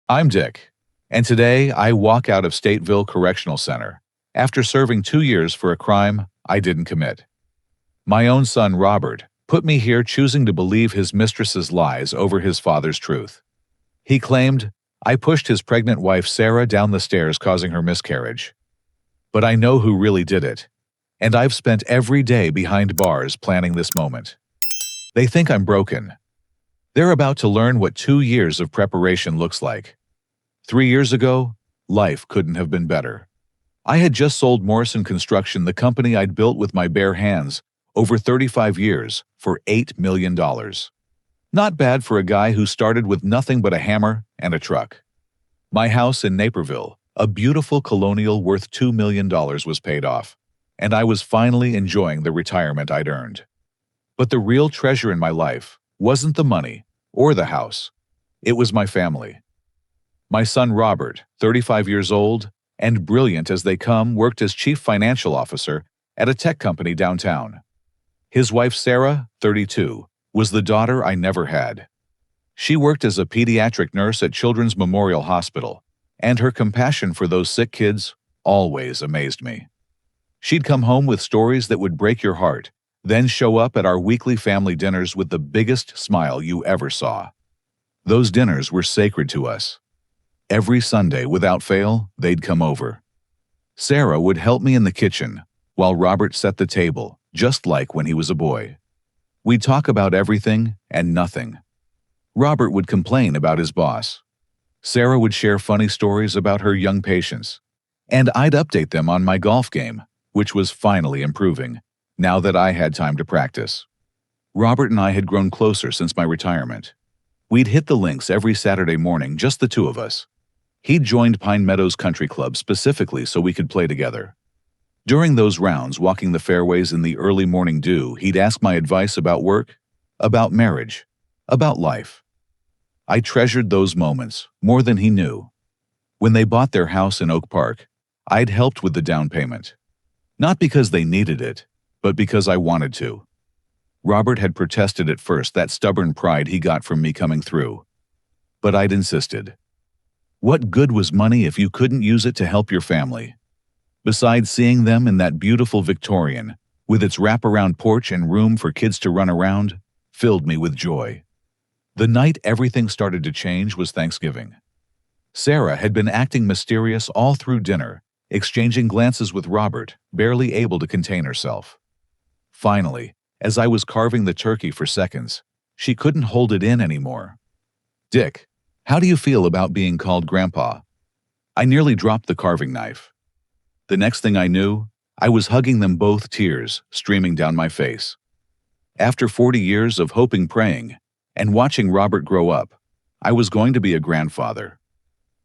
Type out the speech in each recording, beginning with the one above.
I'm Dick, and today I walk out of Stateville Correctional Center after serving 2 years for a crime I didn't commit. My own son, Robert, put me here choosing to believe his mistress's lies over his father's truth. He claimed I pushed his pregnant wife, Sarah, down the stairs, causing her miscarriage. But I know who really did it, and I've spent every day behind bars planning this moment. They think I'm broken. They're about to learn what 2 years of preparation looks like. 3 years ago, life couldn't have been better. I had just sold Morrison Construction, the company I'd built with my bare hands over 35 years, for $8 million. Not bad for a guy who started with nothing but a hammer and a truck. My house in Naperville, a beautiful colonial worth $2 million, was paid off, and I was finally enjoying the retirement I'd earned. But the real treasure in my life wasn't the money or the house. It was my family. My son Robert, 35 years old, and brilliant as they come, worked as chief financial officer at a tech company downtown. His wife Sarah, 32, was the daughter I never had. She worked as a pediatric nurse at Children's Memorial Hospital, and her compassion for those sick kids always amazed me. She'd come home with stories that would break your heart, then show up at our weekly family dinners with the biggest smile you ever saw. Those dinners were sacred to us. Every Sunday, without fail, they'd come over. Sarah would help me in the kitchen, while Robert set the table, just like when he was a boy. We'd talk about everything and nothing. Robert would complain about his boss. Sarah would share funny stories about her young patients, and I'd update them on my golf game, which was finally improving, now that I had time to practice. Robert and I had grown closer since my retirement. We'd hit the links every Saturday morning, just the two of us. He'd joined Pine Meadows Country Club specifically so we could play together. During those rounds, walking the fairways in the early morning dew, he'd ask my advice about work, about marriage, about life. I treasured those moments more than he knew. When they bought their house in Oak Park, I'd helped with the down payment. Not because they needed it, but because I wanted to. Robert had protested at first, that stubborn pride he got from me coming through. But I'd insisted. What good was money if you couldn't use it to help your family? Besides, seeing them in that beautiful Victorian, with its wraparound porch and room for kids to run around, filled me with joy. The night everything started to change was Thanksgiving. Sarah had been acting mysterious all through dinner, exchanging glances with Robert, barely able to contain herself. Finally, as I was carving the turkey for seconds, she couldn't hold it in anymore. "Dick, how do you feel about being called Grandpa?" I nearly dropped the carving knife. The next thing I knew, I was hugging them both, tears streaming down my face. After 40 years of hoping, praying, and watching Robert grow up, I was going to be a grandfather.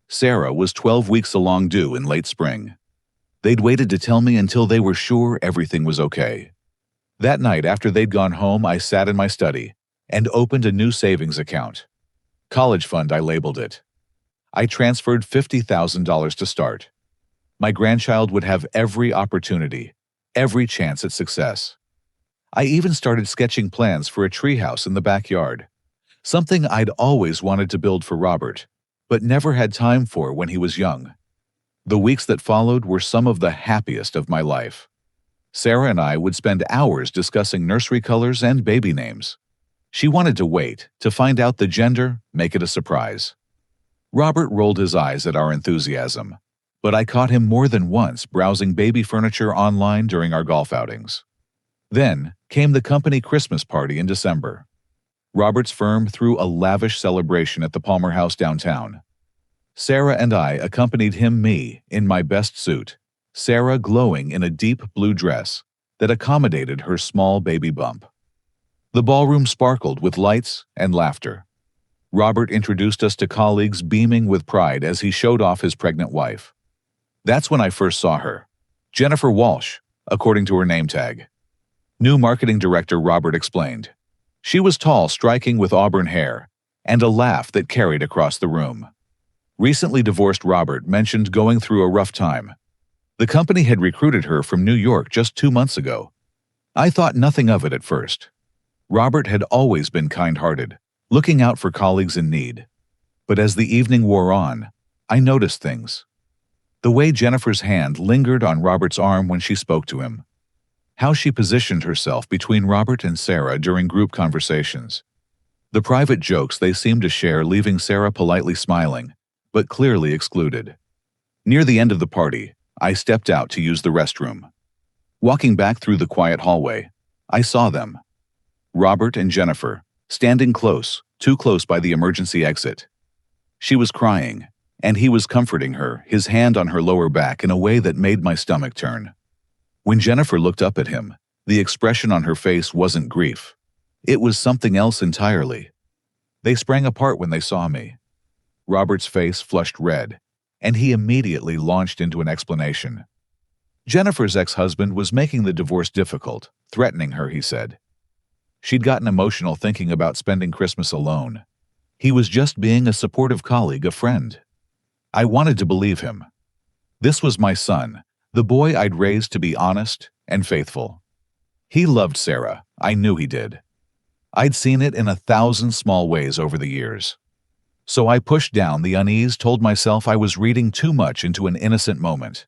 Sarah was 12 weeks along, due in late spring. They'd waited to tell me until they were sure everything was okay. That night, after they'd gone home, I sat in my study and opened a new savings account. College fund, I labeled it. I transferred $50,000 to start. My grandchild would have every opportunity, every chance at success. I even started sketching plans for a treehouse in the backyard, something I'd always wanted to build for Robert, but never had time for when he was young. The weeks that followed were some of the happiest of my life. Sarah and I would spend hours discussing nursery colors and baby names. She wanted to wait to find out the gender, make it a surprise. Robert rolled his eyes at our enthusiasm, but I caught him more than once browsing baby furniture online during our golf outings. Then came the company Christmas party in December. Robert's firm threw a lavish celebration at the Palmer House downtown. Sarah and I accompanied him, me in my best suit, Sarah glowing in a deep blue dress that accommodated her small baby bump. The ballroom sparkled with lights and laughter. Robert introduced us to colleagues, beaming with pride as he showed off his pregnant wife. That's when I first saw her. Jennifer Walsh, according to her name tag. New marketing director, Robert explained. She was tall, striking, with auburn hair, and a laugh that carried across the room. Recently divorced, Robert mentioned going through a rough time. The company had recruited her from New York just 2 months ago. I thought nothing of it at first. Robert had always been kind-hearted, looking out for colleagues in need. But as the evening wore on, I noticed things. The way Jennifer's hand lingered on Robert's arm when she spoke to him. How she positioned herself between Robert and Sarah during group conversations. The private jokes they seemed to share, leaving Sarah politely smiling, but clearly excluded. Near the end of the party, I stepped out to use the restroom. Walking back through the quiet hallway, I saw them. Robert and Jennifer, standing close, too close by the emergency exit. She was crying, and he was comforting her, his hand on her lower back in a way that made my stomach turn. When Jennifer looked up at him, the expression on her face wasn't grief. It was something else entirely. They sprang apart when they saw me. Robert's face flushed red, and he immediately launched into an explanation. Jennifer's ex-husband was making the divorce difficult, threatening her, he said. She'd gotten emotional thinking about spending Christmas alone. He was just being a supportive colleague, a friend. I wanted to believe him. This was my son, the boy I'd raised to be honest and faithful. He loved Sarah, I knew he did. I'd seen it in 1,000 small ways over the years. So I pushed down the unease, told myself I was reading too much into an innocent moment.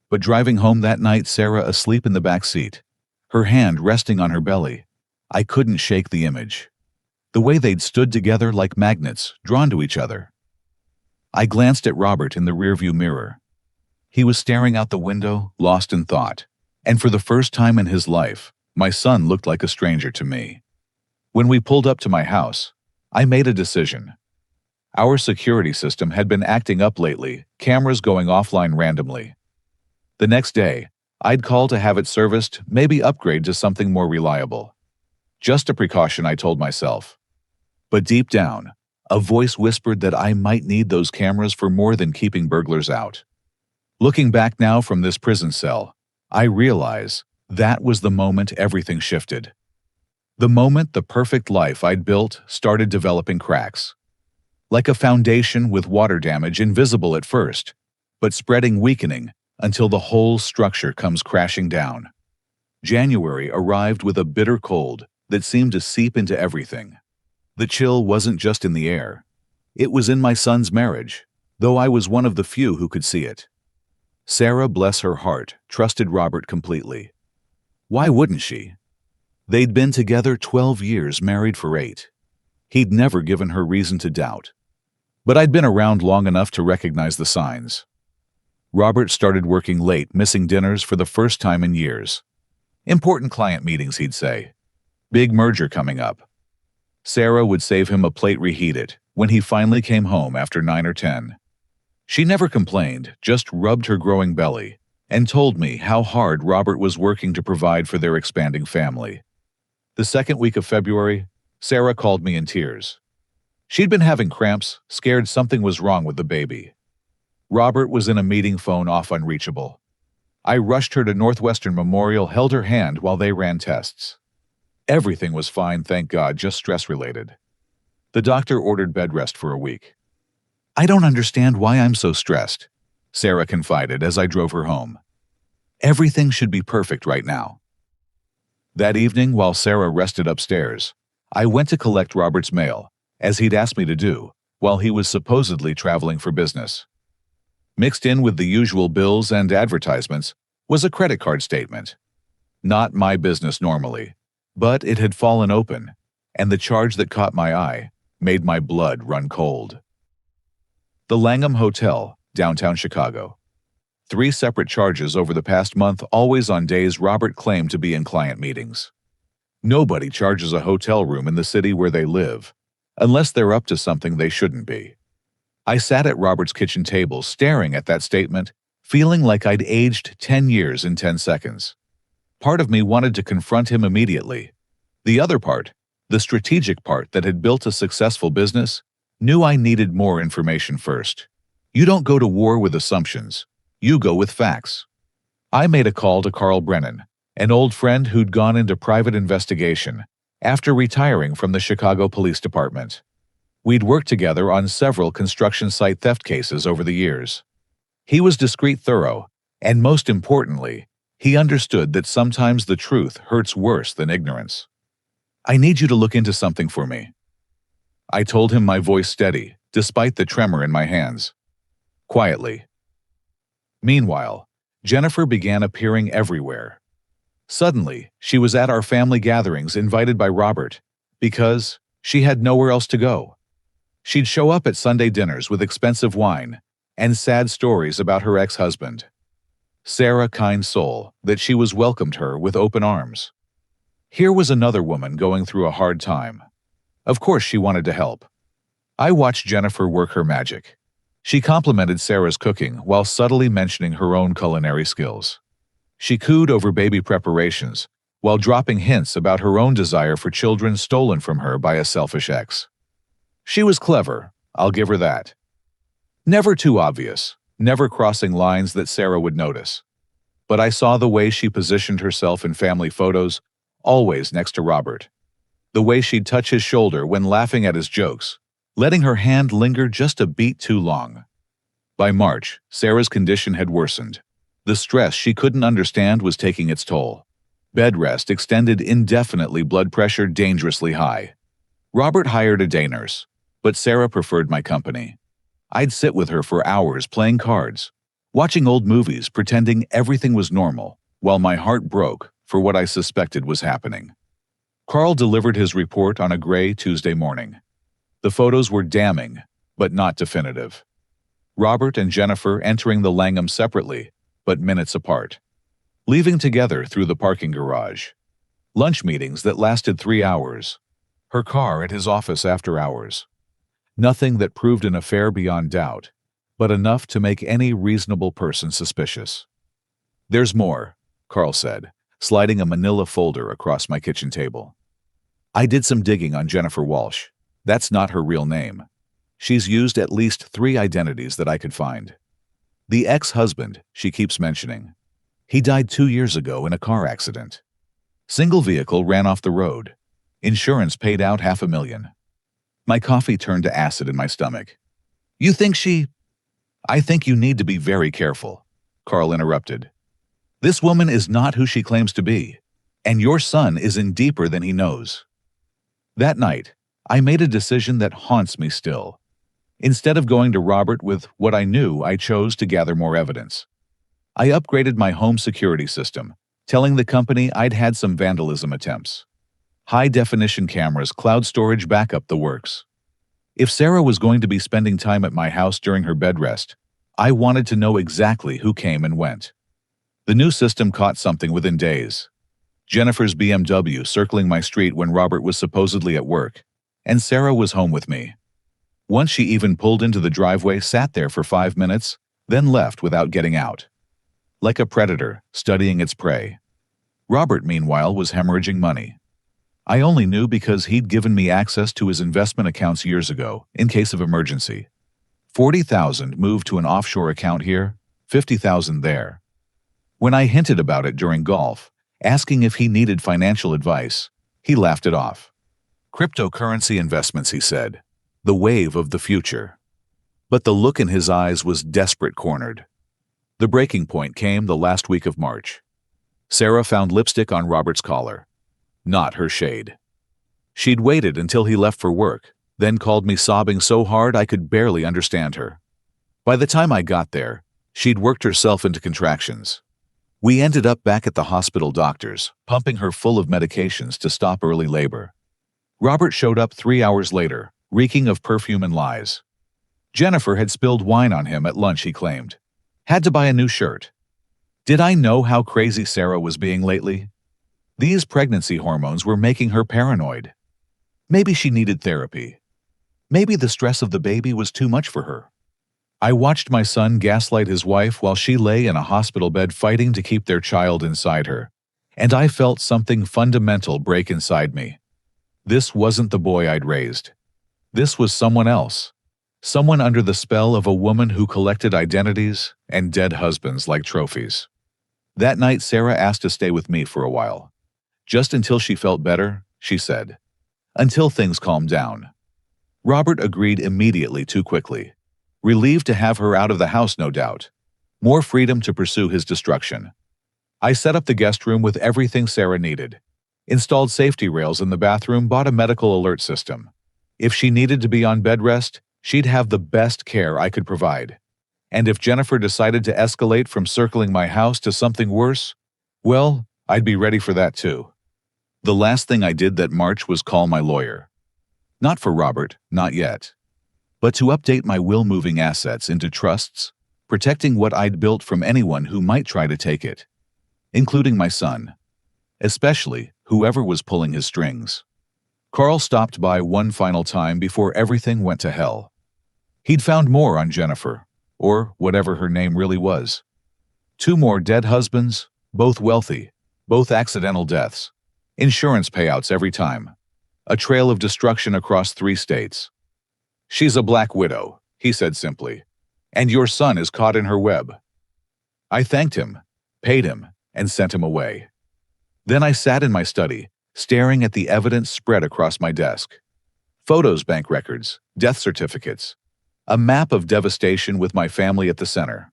But driving home that night, Sarah asleep in the back seat, her hand resting on her belly, I couldn't shake the image. The way they'd stood together like magnets, drawn to each other. I glanced at Robert in the rearview mirror. He was staring out the window, lost in thought, and for the first time in his life, my son looked like a stranger to me. When we pulled up to my house, I made a decision. Our security system had been acting up lately, cameras going offline randomly. The next day, I'd call to have it serviced, maybe upgrade to something more reliable. Just a precaution, I told myself. But deep down, a voice whispered that I might need those cameras for more than keeping burglars out. Looking back now from this prison cell, I realize that was the moment everything shifted. The moment the perfect life I'd built started developing cracks. Like a foundation with water damage, invisible at first, but spreading, weakening, until the whole structure comes crashing down. January arrived with a bitter cold that seemed to seep into everything. The chill wasn't just in the air. It was in my son's marriage, though I was one of the few who could see it. Sarah, bless her heart, trusted Robert completely. Why wouldn't she? They'd been together 12 years, married for 8. He'd never given her reason to doubt. But I'd been around long enough to recognize the signs. Robert started working late, missing dinners for the first time in years. Important client meetings, he'd say. Big merger coming up. Sarah would save him a plate, reheat it, when he finally came home after 9 or 10. She never complained, just rubbed her growing belly, and told me how hard Robert was working to provide for their expanding family. The second week of February, Sarah called me in tears. She'd been having cramps, scared something was wrong with the baby. Robert was in a meeting, phone off, unreachable. I rushed her to Northwestern Memorial, held her hand while they ran tests. Everything was fine, thank God, just stress-related. The doctor ordered bed rest for a week. I don't understand why I'm so stressed, Sarah confided as I drove her home. Everything should be perfect right now. That evening, while Sarah rested upstairs, I went to collect Robert's mail, as he'd asked me to do, while he was supposedly traveling for business. Mixed in with the usual bills and advertisements was a credit card statement. Not my business normally, but it had fallen open, and the charge that caught my eye made my blood run cold. The Langham Hotel, downtown Chicago. 3 separate charges over the past month, always on days Robert claimed to be in client meetings. Nobody charges a hotel room in the city where they live, unless they're up to something they shouldn't be. I sat at Robert's kitchen table, staring at that statement, feeling like I'd aged 10 years in 10 seconds. Part of me wanted to confront him immediately. The other part, the strategic part that had built a successful business, knew I needed more information first. You don't go to war with assumptions. You go with facts. I made a call to Carl Brennan, an old friend who'd gone into private investigation after retiring from the Chicago Police Department. We'd worked together on several construction site theft cases over the years. He was discreet, thorough, and most importantly, he understood that sometimes the truth hurts worse than ignorance. I need you to look into something for me. I told him, my voice steady, despite the tremor in my hands. Quietly. Meanwhile, Jennifer began appearing everywhere. Suddenly, she was at our family gatherings invited by Robert, because she had nowhere else to go. She'd show up at Sunday dinners with expensive wine and sad stories about her ex-husband. Sarah, kind soul, that she was welcomed her with open arms. Here was another woman going through a hard time. Of course she wanted to help. I watched Jennifer work her magic. She complimented Sarah's cooking while subtly mentioning her own culinary skills. She cooed over baby preparations while dropping hints about her own desire for children stolen from her by a selfish ex. She was clever, I'll give her that. Never too obvious, never crossing lines that Sarah would notice. But I saw the way she positioned herself in family photos, always next to Robert. The way she'd touch his shoulder when laughing at his jokes, letting her hand linger just a beat too long. By March, Sarah's condition had worsened. The stress she couldn't understand was taking its toll. Bed rest extended indefinitely, blood pressure dangerously high. Robert hired a day nurse, but Sarah preferred my company. I'd sit with her for hours playing cards, watching old movies, pretending everything was normal, while my heart broke for what I suspected was happening. Carl delivered his report on a gray Tuesday morning. The photos were damning, but not definitive. Robert and Jennifer entering the Langham separately, but minutes apart. Leaving together through the parking garage. Lunch meetings that lasted 3 hours. Her car at his office after hours. Nothing that proved an affair beyond doubt, but enough to make any reasonable person suspicious. "There's more," Carl said, sliding a manila folder across my kitchen table. "I did some digging on Jennifer Walsh. That's not her real name. She's used at least 3 identities that I could find. The ex-husband she keeps mentioning. He died 2 years ago in a car accident. Single vehicle ran off the road. Insurance paid out $500,000. My coffee turned to acid in my stomach. "You think she—" "I think you need to be very careful," Carl interrupted. "This woman is not who she claims to be, and your son is in deeper than he knows." That night, I made a decision that haunts me still. Instead of going to Robert with what I knew, I chose to gather more evidence. I upgraded my home security system, telling the company I'd had some vandalism attempts. High-definition cameras, cloud storage, backup, the works. If Sarah was going to be spending time at my house during her bed rest, I wanted to know exactly who came and went. The new system caught something within days. Jennifer's BMW circling my street when Robert was supposedly at work, and Sarah was home with me. Once she even pulled into the driveway, sat there for 5 minutes, then left without getting out. Like a predator, studying its prey. Robert, meanwhile, was hemorrhaging money. I only knew because he'd given me access to his investment accounts years ago, in case of emergency. 40,000 moved to an offshore account here, 50,000 there. When I hinted about it during golf, asking if he needed financial advice, he laughed it off. Cryptocurrency investments, he said. The wave of the future. But the look in his eyes was desperate, cornered. The breaking point came the last week of March. Sarah found lipstick on Robert's collar. Not her shade. She'd waited until he left for work, then called me sobbing so hard I could barely understand her. By the time I got there, she'd worked herself into contractions. We ended up back at the hospital doctors, pumping her full of medications to stop early labor. Robert showed up 3 hours later, reeking of perfume and lies. Jennifer had spilled wine on him at lunch, he claimed. Had to buy a new shirt. Did I know how crazy Sarah was being lately? These pregnancy hormones were making her paranoid. Maybe she needed therapy. Maybe the stress of the baby was too much for her. I watched my son gaslight his wife while she lay in a hospital bed fighting to keep their child inside her, and I felt something fundamental break inside me. This wasn't the boy I'd raised. This was someone else. Someone under the spell of a woman who collected identities and dead husbands like trophies. That night, Sarah asked to stay with me for a while. Just until she felt better, she said. Until things calmed down. Robert agreed immediately, too quickly. Relieved to have her out of the house, no doubt. More freedom to pursue his destruction. I set up the guest room with everything Sarah needed. Installed safety rails in the bathroom, bought a medical alert system. If she needed to be on bed rest, She'd have the best care I could provide. And if Jennifer decided to escalate from circling my house to something worse, well, I'd be ready for that too. The last thing I did that March was call my lawyer. Not for Robert, not yet. But to update my will moving assets into trusts, protecting what I'd built from anyone who might try to take it, including my son, especially whoever was pulling his strings. Carl stopped by one final time before everything went to hell. He'd found more on Jennifer, or whatever her name really was. 2 more dead husbands, both wealthy, both accidental deaths, insurance payouts every time, a trail of destruction across 3 states. She's a black widow, he said simply, and your son is caught in her web. I thanked him, paid him, and sent him away. Then I sat in my study, staring at the evidence spread across my desk. Photos, bank records, death certificates, a map of devastation with my family at the center.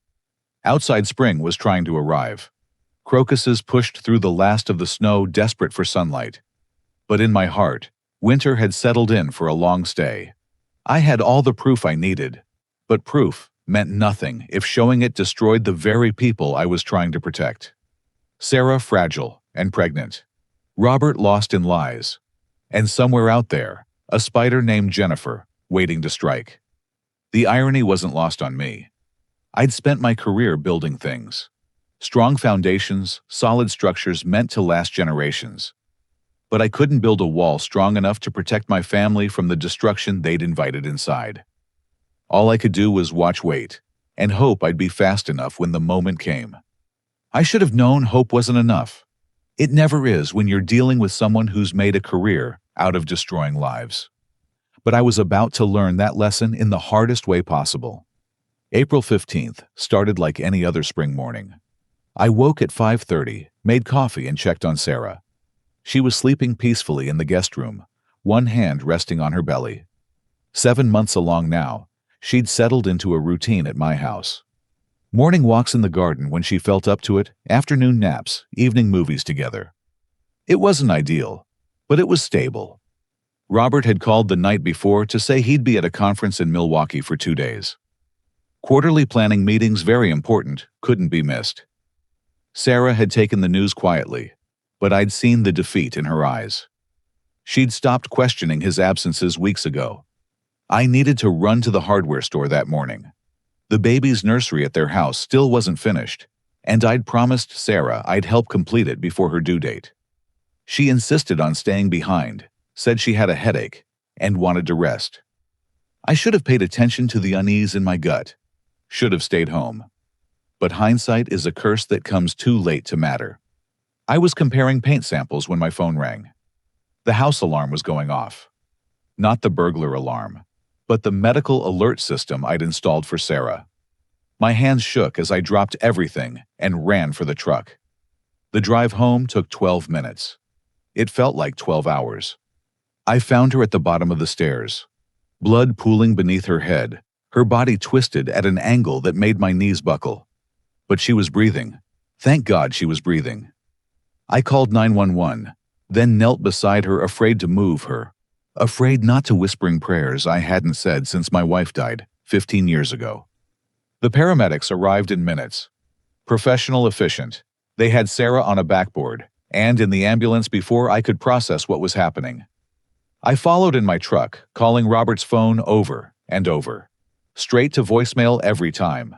Outside spring was trying to arrive. Crocuses pushed through the last of the snow, desperate for sunlight. But in my heart, winter had settled in for a long stay. I had all the proof I needed, but proof meant nothing if showing it destroyed the very people I was trying to protect. Sarah fragile and pregnant. Robert lost in lies. And somewhere out there, a spider named Jennifer, waiting to strike. The irony wasn't lost on me. I'd spent my career building things. Strong foundations, solid structures meant to last generations. But I couldn't build a wall strong enough to protect my family from the destruction they'd invited inside. All I could do was wait, and hope I'd be fast enough when the moment came. I should have known hope wasn't enough. It never is when you're dealing with someone who's made a career out of destroying lives. But I was about to learn that lesson in the hardest way possible. April 15th started like any other spring morning. I woke at 5:30, made coffee, and checked on Sarah. She was sleeping peacefully in the guest room, one hand resting on her belly. 7 months along now, she'd settled into a routine at my house. Morning walks in the garden when she felt up to it, afternoon naps, evening movies together. It wasn't ideal, but it was stable. Robert had called the night before to say he'd be at a conference in Milwaukee for 2 days. Quarterly planning meetings, very important, couldn't be missed. Sarah had taken the news quietly, but I'd seen the defeat in her eyes. She'd stopped questioning his absences weeks ago. I needed to run to the hardware store that morning. The baby's nursery at their house still wasn't finished, and I'd promised Sarah I'd help complete it before her due date. She insisted on staying behind, said she had a headache, and wanted to rest. I should have paid attention to the unease in my gut, should have stayed home. But hindsight is a curse that comes too late to matter. I was comparing paint samples when my phone rang. The house alarm was going off. Not the burglar alarm, but the medical alert system I'd installed for Sarah. My hands shook as I dropped everything and ran for the truck. The drive home took 12 minutes. It felt like 12 hours. I found her at the bottom of the stairs, blood pooling beneath her head, her body twisted at an angle that made my knees buckle. But she was breathing. Thank God she was breathing. I called 911, then knelt beside her, afraid to move her, afraid not to whispering prayers I hadn't said since my wife died 15 years ago. The paramedics arrived in minutes. Professional, efficient. They had Sarah on a backboard and in the ambulance before I could process what was happening. I followed in my truck, calling Robert's phone over and over, straight to voicemail every time.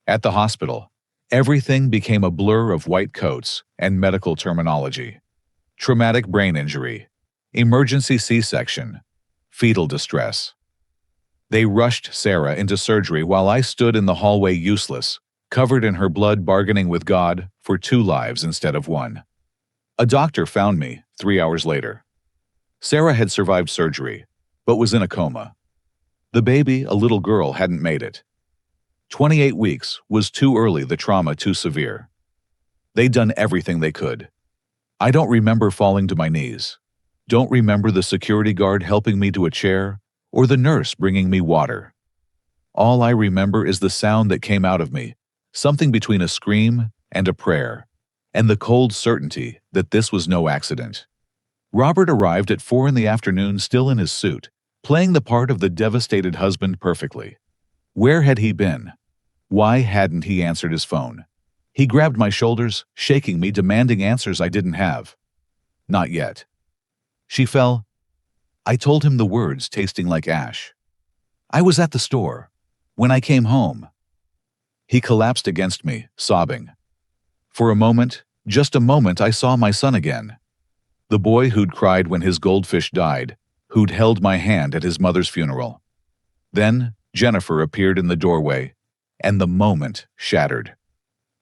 At the hospital, everything became a blur of white coats and medical terminology. Traumatic brain injury, emergency C-section, fetal distress. They rushed Sarah into surgery while I stood in the hallway useless, covered in her blood, bargaining with God for 2 lives instead of 1. A doctor found me 3 hours later. Sarah had survived surgery, but was in a coma. The baby, a little girl, hadn't made it. 28 weeks was too early, the trauma too severe. They'd done everything they could. I don't remember falling to my knees. Don't remember the security guard helping me to a chair or the nurse bringing me water. All I remember is the sound that came out of me, something between a scream and a prayer, and the cold certainty that this was no accident. Robert arrived at 4 in the afternoon, still in his suit, playing the part of the devastated husband perfectly. Where had he been? Why hadn't he answered his phone? He grabbed my shoulders, shaking me, demanding answers I didn't have. Not yet. She fell. I told him the words tasting like ash. I was at the store. When I came home. He collapsed against me, sobbing. For a moment, just a moment, I saw my son again. The boy who'd cried when his goldfish died, who'd held my hand at his mother's funeral. Then Jennifer appeared in the doorway, and the moment shattered.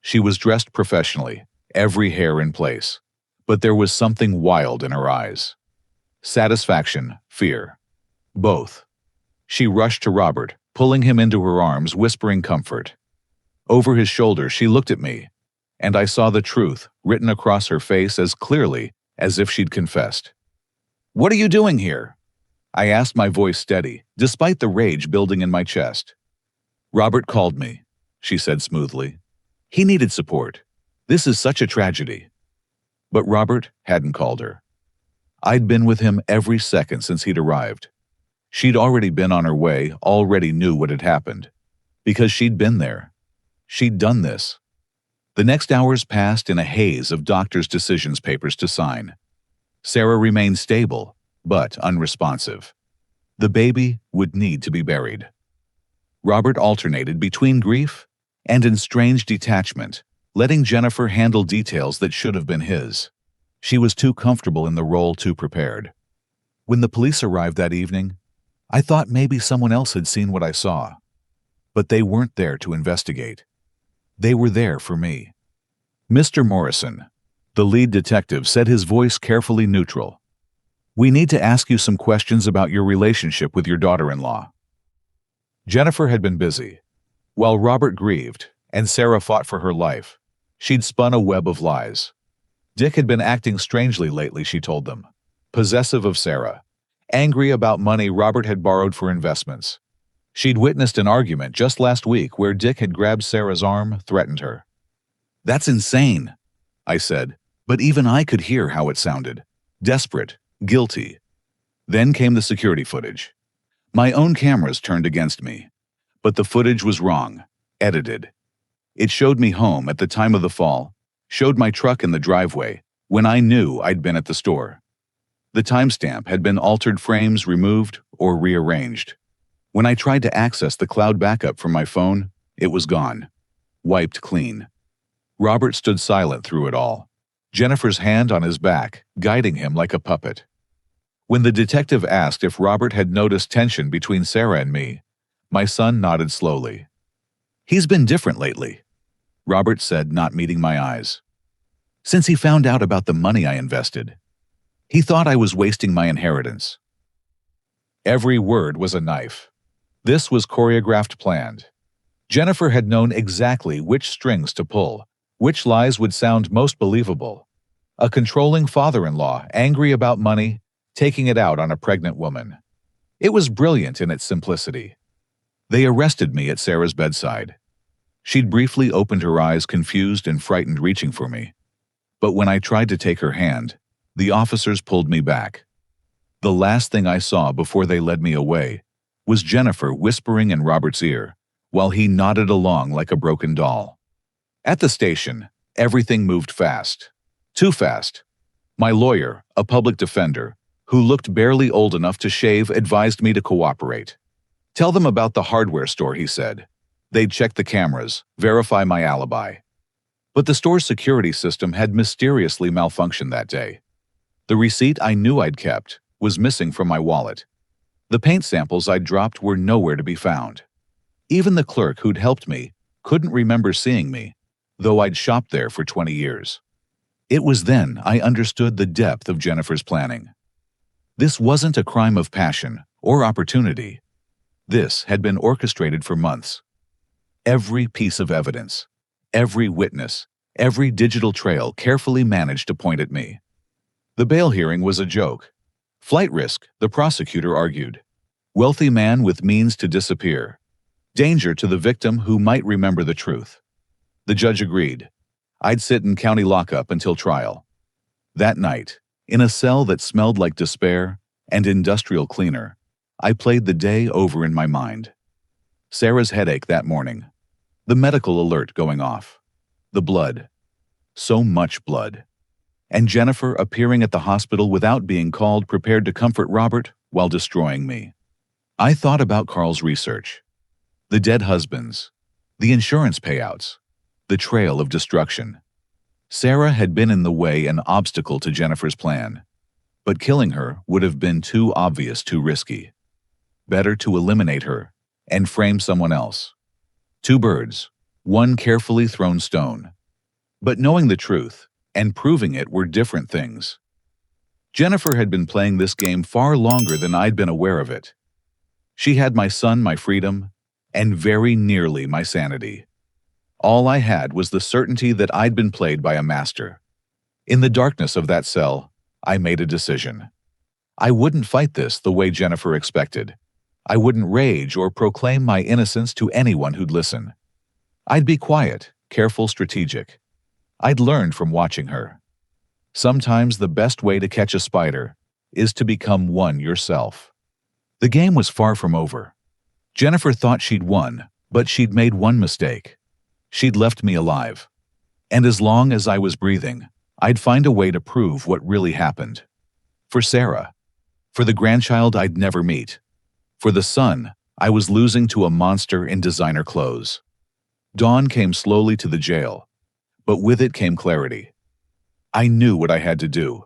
She was dressed professionally, every hair in place, but there was something wild in her eyes. Satisfaction, fear. Both. She rushed to Robert, pulling him into her arms, whispering comfort. Over his shoulder, she looked at me, and I saw the truth written across her face as clearly as if she'd confessed. "What are you doing here?" I asked, my voice steady, despite the rage building in my chest. "Robert called me," she said smoothly. "He needed support. This is such a tragedy." But Robert hadn't called her. I'd been with him every second since he'd arrived. She'd already been on her way, already knew what had happened. Because she'd been there. She'd done this. The next hours passed in a haze of doctor's decisions papers to sign. Sarah remained stable, but unresponsive. The baby would need to be buried. Robert alternated between grief and estranged detachment, letting Jennifer handle details that should have been his. She was too comfortable in the role, too prepared. When the police arrived that evening, I thought maybe someone else had seen what I saw. But they weren't there to investigate. They were there for me. Mr. Morrison, the lead detective, said, his voice carefully neutral. "We need to ask you some questions about your relationship with your daughter-in-law." Jennifer had been busy. While Robert grieved and Sarah fought for her life, she'd spun a web of lies. Dick had been acting strangely lately, she told them. Possessive of Sarah. Angry about money Robert had borrowed for investments. She'd witnessed an argument just last week where Dick had grabbed Sarah's arm, threatened her. "That's insane," I said, but even I could hear how it sounded. Desperate, guilty. Then came the security footage. My own cameras turned against me. But the footage was wrong, edited. It showed me home at the time of the fall, showed my truck in the driveway, when I knew I'd been at the store. The timestamp had been altered, frames removed or rearranged. When I tried to access the cloud backup from my phone, it was gone. Wiped clean. Robert stood silent through it all, Jennifer's hand on his back, guiding him like a puppet. When the detective asked if Robert had noticed tension between Sarah and me, my son nodded slowly. "He's been different lately," Robert said, not meeting my eyes. "Since he found out about the money I invested. He thought I was wasting my inheritance." Every word was a knife. This was choreographed, planned. Jennifer had known exactly which strings to pull, which lies would sound most believable. A controlling father-in-law, angry about money, taking it out on a pregnant woman. It was brilliant in its simplicity. They arrested me at Sarah's bedside. She'd briefly opened her eyes, confused and frightened, reaching for me. But when I tried to take her hand, the officers pulled me back. The last thing I saw before they led me away was Jennifer whispering in Robert's ear, while he nodded along like a broken doll. At the station, everything moved fast. Too fast. My lawyer, a public defender, who looked barely old enough to shave, advised me to cooperate. "Tell them about the hardware store," he said. "They'd check the cameras, verify my alibi." But the store's security system had mysteriously malfunctioned that day. The receipt I knew I'd kept was missing from my wallet. The paint samples I'd dropped were nowhere to be found. Even the clerk who'd helped me couldn't remember seeing me, though I'd shopped there for 20 years. It was then I understood the depth of Jennifer's planning. This wasn't a crime of passion or opportunity. This had been orchestrated for months. Every piece of evidence, every witness, every digital trail carefully managed to point at me. The bail hearing was a joke. Flight risk, the prosecutor argued. Wealthy man with means to disappear. Danger to the victim who might remember the truth. The judge agreed. I'd sit in county lockup until trial. That night, in a cell that smelled like despair and industrial cleaner, I played the day over in my mind. Sarah's headache that morning. The medical alert going off. The blood. So much blood. And Jennifer appearing at the hospital without being called, prepared to comfort Robert while destroying me. I thought about Carl's research. The dead husbands. The insurance payouts. The trail of destruction. Sarah had been in the way, an obstacle to Jennifer's plan. But killing her would have been too obvious, too risky. Better to eliminate her and frame someone else. Two birds, one carefully thrown stone. But knowing the truth and proving it were different things. Jennifer had been playing this game far longer than I'd been aware of it. She had my son, my freedom, and very nearly my sanity. All I had was the certainty that I'd been played by a master. In the darkness of that cell, I made a decision. I wouldn't fight this the way Jennifer expected. I wouldn't rage or proclaim my innocence to anyone who'd listen. I'd be quiet, careful, strategic. I'd learned from watching her. Sometimes the best way to catch a spider is to become one yourself. The game was far from over. Jennifer thought she'd won, but she'd made one mistake. She'd left me alive. And as long as I was breathing, I'd find a way to prove what really happened. For Sarah. For the grandchild I'd never meet. For the son I was losing to a monster in designer clothes. Dawn came slowly to the jail, but with it came clarity. I knew what I had to do.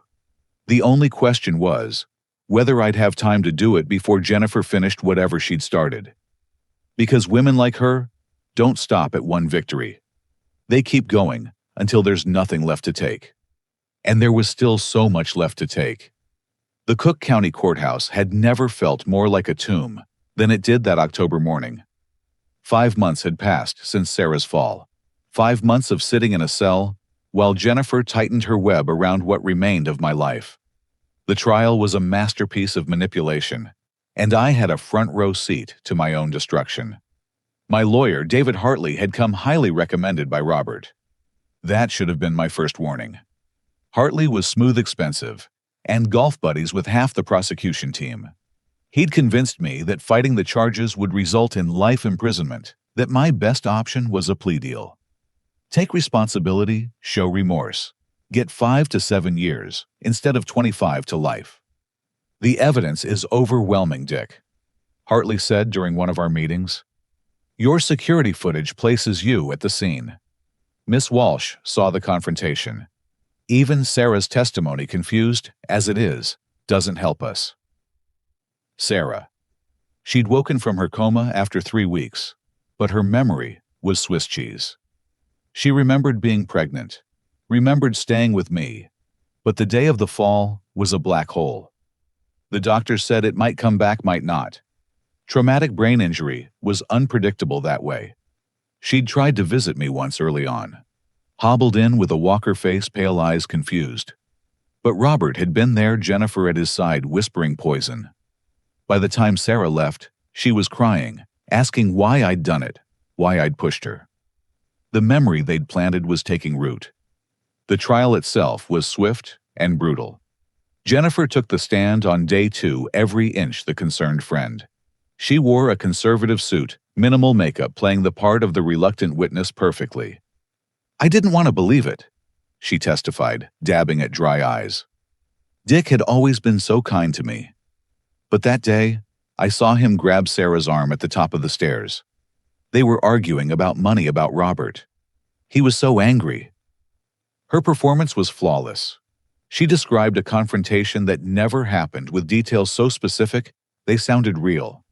The only question was whether I'd have time to do it before Jennifer finished whatever she'd started. Because women like her don't stop at one victory. They keep going until there's nothing left to take. And there was still so much left to take. The Cook County Courthouse had never felt more like a tomb than it did that October morning. 5 months had passed since Sarah's fall. 5 months of sitting in a cell while Jennifer tightened her web around what remained of my life. The trial was a masterpiece of manipulation, and I had a front row seat to my own destruction. My lawyer, David Hartley, had come highly recommended by Robert. That should have been my first warning. Hartley was smooth, expensive, and golf buddies with half the prosecution team. He'd convinced me that fighting the charges would result in life imprisonment, that my best option was a plea deal. Take responsibility, show remorse. Get 5 to 7 years instead of 25 to life. The evidence is overwhelming, Dick, Hartley said during one of our meetings. Your security footage places you at the scene. Miss Walsh saw the confrontation. Even Sarah's testimony, confused as it is, doesn't help us. Sarah. She'd woken from her coma after 3 weeks, but her memory was Swiss cheese. She remembered being pregnant, remembered staying with me, but the day of the fall was a black hole. The doctor said it might come back, might not. Traumatic brain injury was unpredictable that way. She'd tried to visit me once early on. Hobbled in with a walker face, pale eyes, confused. But Robert had been there, Jennifer at his side, whispering poison. By the time Sarah left, she was crying, asking why I'd done it, why I'd pushed her. The memory they'd planted was taking root. The trial itself was swift and brutal. Jennifer took the stand on day 2, every inch the concerned friend. She wore a conservative suit, minimal makeup, playing the part of the reluctant witness perfectly. I didn't want to believe it, she testified, dabbing at dry eyes. Dick had always been so kind to me. But that day, I saw him grab Sarah's arm at the top of the stairs. They were arguing about money, about Robert. He was so angry. Her performance was flawless. She described a confrontation that never happened with details so specific they sounded real.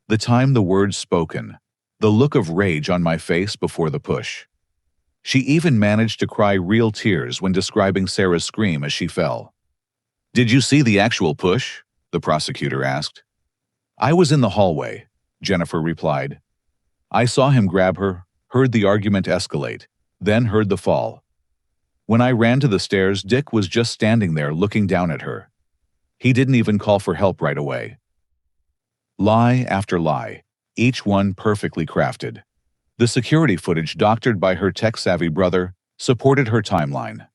The time, the words spoken, the look of rage on my face before the push. She even managed to cry real tears when describing Sarah's scream as she fell. Did you see the actual push? The prosecutor asked. I was in the hallway, Jennifer replied. I saw him grab her, heard the argument escalate, then heard the fall. When I ran to the stairs, Dick was just standing there looking down at her. He didn't even call for help right away. Lie after lie, each one perfectly crafted. The security footage, doctored by her tech-savvy brother, supported her timeline.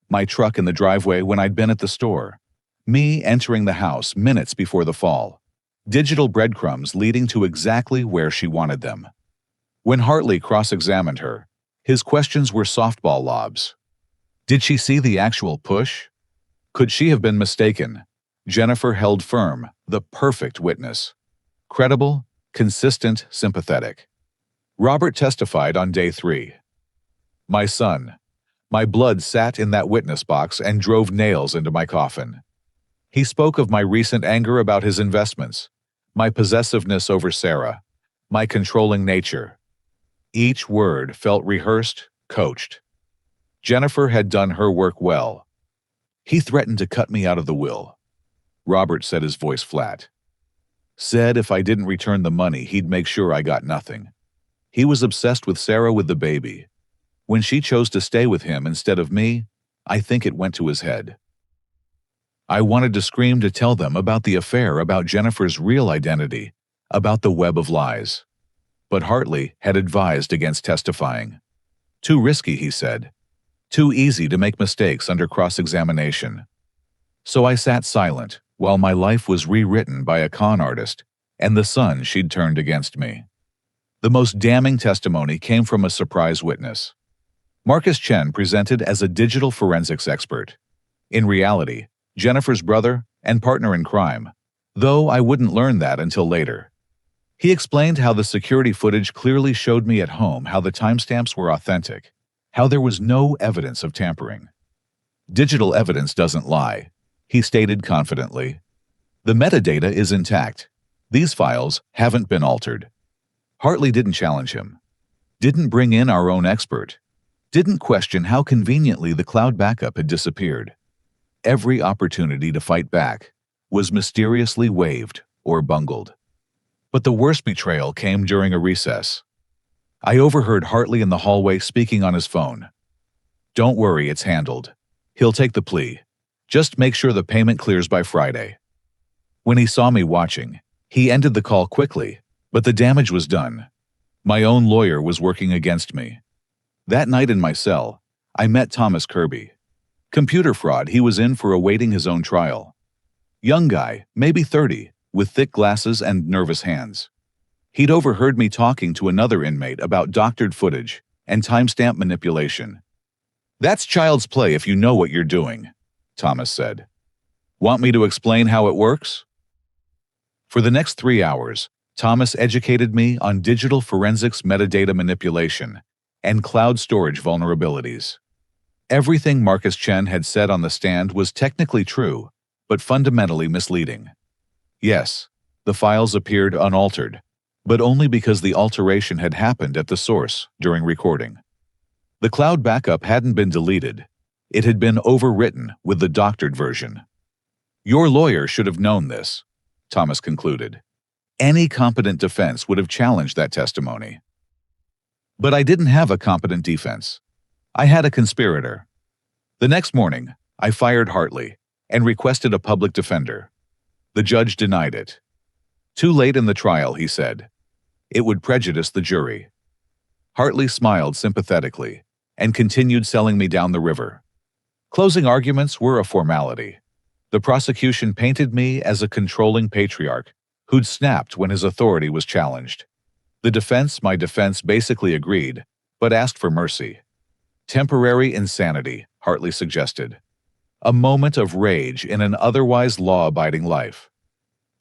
My truck in the driveway when I'd been at the store. Me entering the house minutes before the fall. Digital breadcrumbs leading to exactly where she wanted them. When Hartley cross-examined her, his questions were softball lobs. Did she see the actual push? Could she have been mistaken? Jennifer held firm, the perfect witness. Credible, consistent, sympathetic. Robert testified on day 3. My son. My blood sat in that witness box and drove nails into my coffin. He spoke of my recent anger about his investments, my possessiveness over Sarah, my controlling nature. Each word felt rehearsed, coached. Jennifer had done her work well. He threatened to cut me out of the will. Robert said, his voice flat. Said if I didn't return the money, he'd make sure I got nothing. He was obsessed with Sarah with the baby. When she chose to stay with him instead of me, I think it went to his head. I wanted to scream to tell them about the affair, about Jennifer's real identity, about the web of lies. But Hartley had advised against testifying. Too risky, he said. Too easy to make mistakes under cross-examination. So I sat silent while my life was rewritten by a con artist and the son she'd turned against me. The most damning testimony came from a surprise witness. Marcus Chen presented as a digital forensics expert. In reality, Jennifer's brother and partner in crime, though I wouldn't learn that until later. He explained how the security footage clearly showed me at home how the timestamps were authentic, how there was no evidence of tampering. Digital evidence doesn't lie, he stated confidently. The metadata is intact. These files haven't been altered. Hartley didn't challenge him. Didn't bring in our own expert. Didn't question how conveniently the cloud backup had disappeared. Every opportunity to fight back was mysteriously waived or bungled. But the worst betrayal came during a recess. I overheard Hartley in the hallway speaking on his phone. Don't worry, it's handled. He'll take the plea. Just make sure the payment clears by Friday. When he saw me watching, he ended the call quickly, but the damage was done. My own lawyer was working against me. That night in my cell, I met Thomas Kirby. Computer fraud, he was in for awaiting his own trial. Young guy, maybe 30, with thick glasses and nervous hands. He'd overheard me talking to another inmate about doctored footage and timestamp manipulation. That's child's play if you know what you're doing, Thomas said. Want me to explain how it works? For the next 3 hours, Thomas educated me on digital forensics metadata manipulation and cloud storage vulnerabilities. Everything Marcus Chen had said on the stand was technically true, but fundamentally misleading. Yes, the files appeared unaltered, but only because the alteration had happened at the source during recording. The cloud backup hadn't been deleted. It had been overwritten with the doctored version. Your lawyer should have known this, Thomas concluded. Any competent defense would have challenged that testimony. But I didn't have a competent defense. I had a conspirator. The next morning, I fired Hartley and requested a public defender. The judge denied it. Too late in the trial, he said. It would prejudice the jury. Hartley smiled sympathetically and continued selling me down the river. Closing arguments were a formality. The prosecution painted me as a controlling patriarch who'd snapped when his authority was challenged. The defense, my defense, basically agreed, but asked for mercy. Temporary insanity, Hartley suggested. A moment of rage in an otherwise law-abiding life.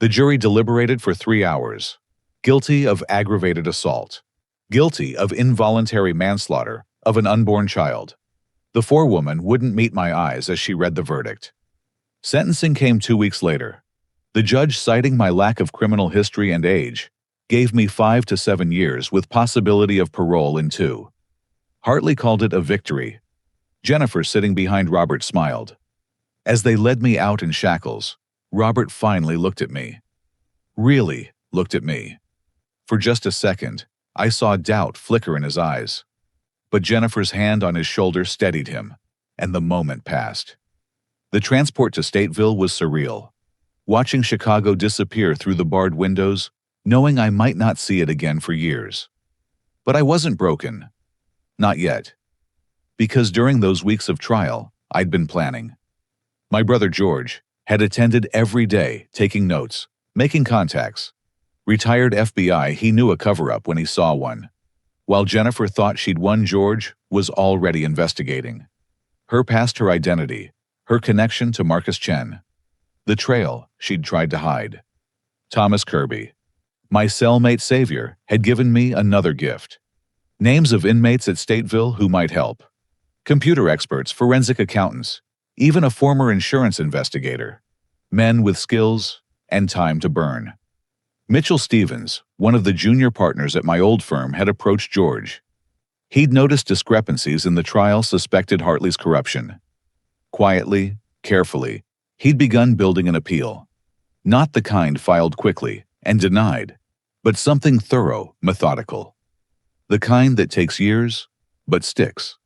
The jury deliberated for 3 hours. Guilty of aggravated assault. Guilty of involuntary manslaughter of an unborn child. The forewoman wouldn't meet my eyes as she read the verdict. Sentencing came 2 weeks later. The judge, citing my lack of criminal history and age, gave me 5 to 7 years with possibility of parole in 2. Hartley called it a victory. Jennifer, sitting behind Robert, smiled. As they led me out in shackles, Robert finally looked at me. Really looked at me. For just a second, I saw doubt flicker in his eyes. But Jennifer's hand on his shoulder steadied him, and the moment passed. The transport to Stateville was surreal. Watching Chicago disappear through the barred windows, knowing I might not see it again for years. But I wasn't broken. Not yet. Because during those weeks of trial, I'd been planning. My brother George had attended every day, taking notes, Making contacts. Retired FBI, he knew a cover-up when he saw one. While Jennifer thought she'd won, George was already investigating. Her past, her identity, her connection to Marcus Chen. The trail she'd tried to hide. Thomas Kirby, my cellmate savior, had given me another gift. Names of inmates at Stateville who might help. Computer experts, forensic accountants, even a former insurance investigator. Men with skills and time to burn. Mitchell Stevens, one of the junior partners at my old firm, had approached George. He'd noticed discrepancies in the trial, suspected Hartley's corruption. Quietly, carefully, he'd begun building an appeal. Not the kind filed quickly and denied, but something thorough, methodical. The kind that takes years, but sticks.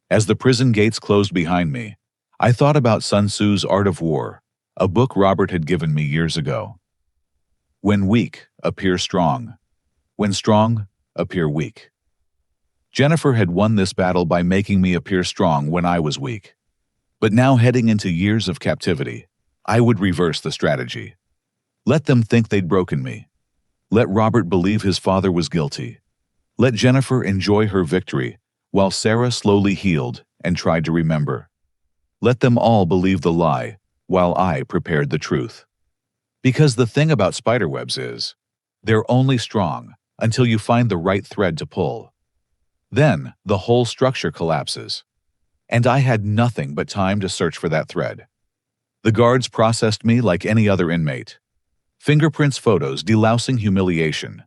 As the prison gates closed behind me, I thought about Sun Tzu's Art of War, a book Robert had given me years ago. When weak, appear strong. When strong, appear weak. Jennifer had won this battle by making me appear strong when I was weak. But now, heading into years of captivity, I would reverse the strategy. Let them think they'd broken me. Let Robert believe his father was guilty. Let Jennifer enjoy her victory while Sarah slowly healed and tried to remember. Let them all believe the lie while I prepared the truth. Because the thing about spiderwebs is, they're only strong until you find the right thread to pull. Then the whole structure collapses. And I had nothing but time to search for that thread. The guards processed me like any other inmate. Fingerprints, photos, delousing, humiliation.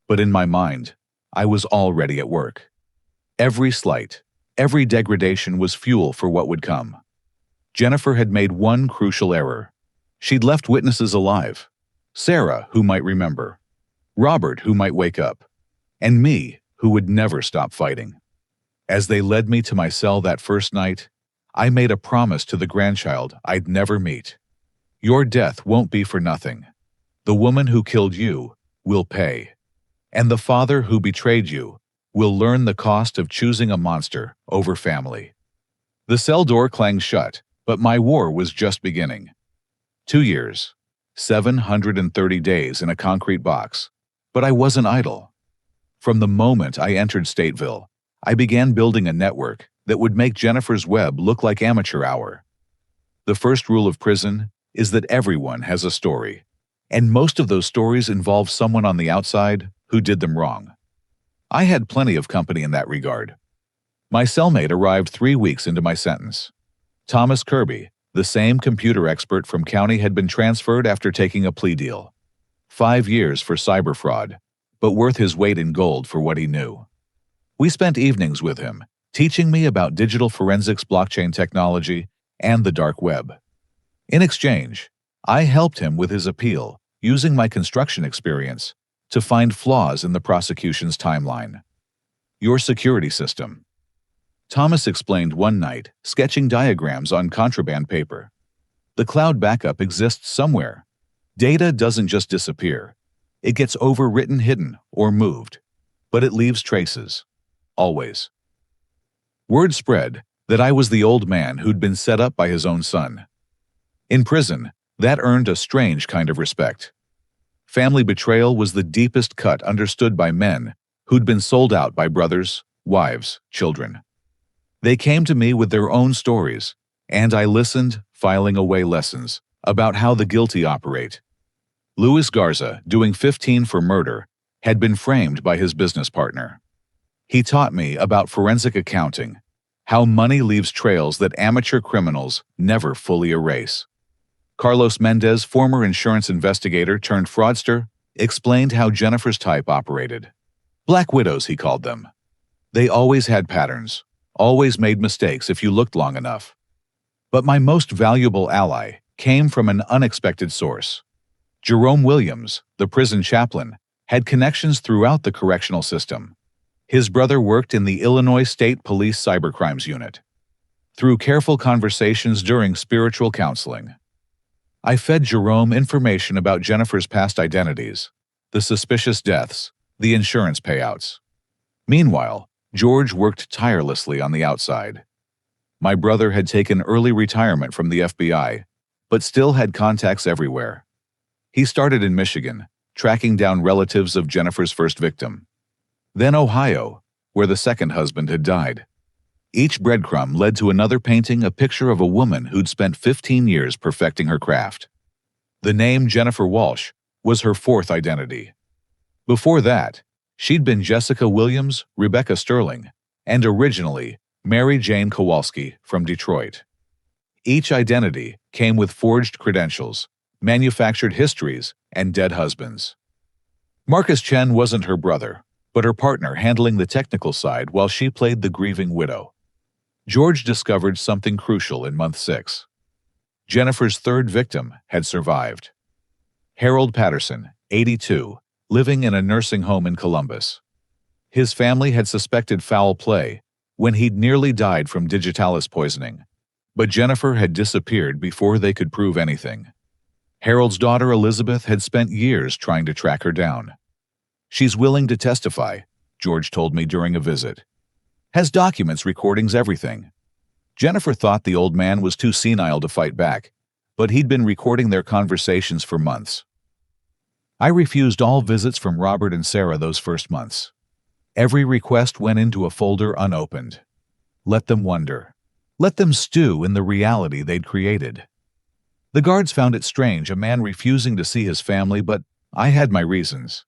But in my mind, I was already at work. Every slight, every degradation was fuel for what would come. Jennifer had made one crucial error. She'd left witnesses alive. Sarah, who might remember. Robert, who might wake up. And me, who would never stop fighting. As they led me to my cell that first night, I made a promise to the grandchild I'd never meet. Your death won't be for nothing. The woman who killed you will pay. And the father who betrayed you will learn the cost of choosing a monster over family. The cell door clanged shut, but my war was just beginning. 2 years, 730 days in a concrete box. But I wasn't idle. From the moment I entered Stateville, I began building a network that would make Jennifer's web look like amateur hour. The first rule of prison is that everyone has a story, and most of those stories involve someone on the outside who did them wrong. I had plenty of company in that regard. My cellmate arrived 3 weeks into my sentence. Thomas Kirby, the same computer expert from county, had been transferred after taking a plea deal. 5 years for cyber fraud, but worth his weight in gold for what he knew. We spent evenings with him, teaching me about digital forensics, blockchain technology, and the dark web. In exchange, I helped him with his appeal, using my construction experience to find flaws in the prosecution's timeline. Your security system. Thomas explained one night, sketching diagrams on contraband paper. The cloud backup exists somewhere. Data doesn't just disappear. It gets overwritten, hidden, or moved. But it leaves traces. Always. Word spread that I was the old man who'd been set up by his own son. In prison, that earned a strange kind of respect. Family betrayal was the deepest cut understood by men who'd been sold out by brothers, wives, children. They came to me with their own stories, and I listened, filing away lessons about how the guilty operate. Luis Garza, doing 15 for murder, had been framed by his business partner. He taught me about forensic accounting, how money leaves trails that amateur criminals never fully erase. Carlos Mendez, former insurance investigator turned fraudster, explained how Jennifer's type operated. Black widows, he called them. They always had patterns, always made mistakes if you looked long enough. But my most valuable ally came from an unexpected source. Jerome Williams, the prison chaplain, had connections throughout the correctional system. His brother worked in the Illinois State Police Cybercrimes Unit. Through careful conversations during spiritual counseling, I fed Jerome information about Jennifer's past identities, the suspicious deaths, the insurance payouts. Meanwhile, George worked tirelessly on the outside. My brother had taken early retirement from the FBI, but still had contacts everywhere. He started in Michigan, tracking down relatives of Jennifer's first victim. Then Ohio, where the second husband had died. Each breadcrumb led to another painting a picture of a woman who'd spent 15 years perfecting her craft. The name Jennifer Walsh was her fourth identity. Before that, she'd been Jessica Williams, Rebecca Sterling, and originally Mary Jane Kowalski from Detroit. Each identity came with forged credentials, manufactured histories, and dead husbands. Marcus Chen wasn't her brother, but her partner handling the technical side while she played the grieving widow. George discovered something crucial in month 6. Jennifer's third victim had survived. Harold Patterson, 82, living in a nursing home in Columbus. His family had suspected foul play when he'd nearly died from digitalis poisoning, but Jennifer had disappeared before they could prove anything. Harold's daughter Elizabeth had spent years trying to track her down. "She's willing to testify," George told me during a visit. "Has documents, recordings, everything." Jennifer thought the old man was too senile to fight back, but he'd been recording their conversations for months. I refused all visits from Robert and Sarah those first months. Every request went into a folder unopened. Let them wonder. Let them stew in the reality they'd created. The guards found it strange, a man refusing to see his family, but I had my reasons.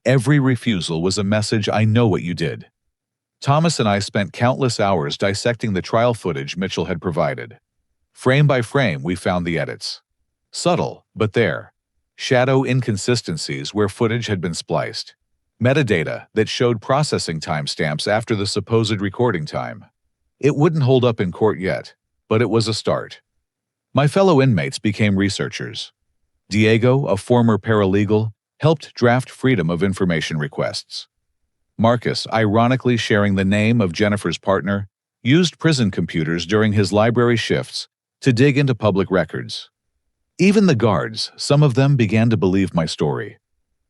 Every refusal was a message: I know what you did. Thomas and I spent countless hours dissecting the trial footage Mitchell had provided. Frame by frame, we found the edits. Subtle, but there. Shadow inconsistencies where footage had been spliced. Metadata that showed processing timestamps after the supposed recording time. It wouldn't hold up in court yet, but it was a start. My fellow inmates became researchers. Diego, a former paralegal, helped draft Freedom of Information requests. Marcus, ironically sharing the name of Jennifer's partner, used prison computers during his library shifts to dig into public records. Even the guards, some of them, began to believe my story.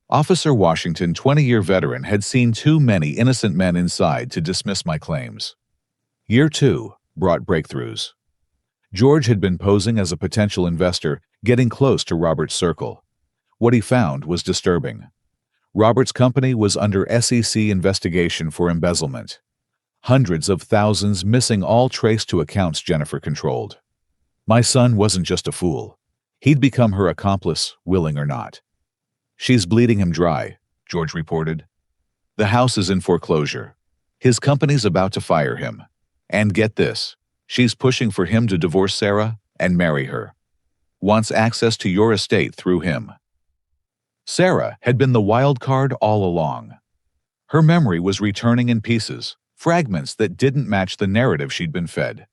Officer Washington, 20-year veteran, had seen too many innocent men inside to dismiss my claims. Year 2 brought breakthroughs. George had been posing as a potential investor, getting close to Robert's circle. What he found was disturbing. Robert's company was under SEC investigation for embezzlement. Hundreds of thousands missing, all traced to accounts Jennifer controlled. My son wasn't just a fool. He'd become her accomplice, willing or not. "She's bleeding him dry," George reported. "The house is in foreclosure. His company's about to fire him. And get this, she's pushing for him to divorce Sarah and marry her. Wants access to your estate through him." Sarah had been the wild card all along. Her memory was returning in pieces, fragments that didn't match the narrative she'd been fed.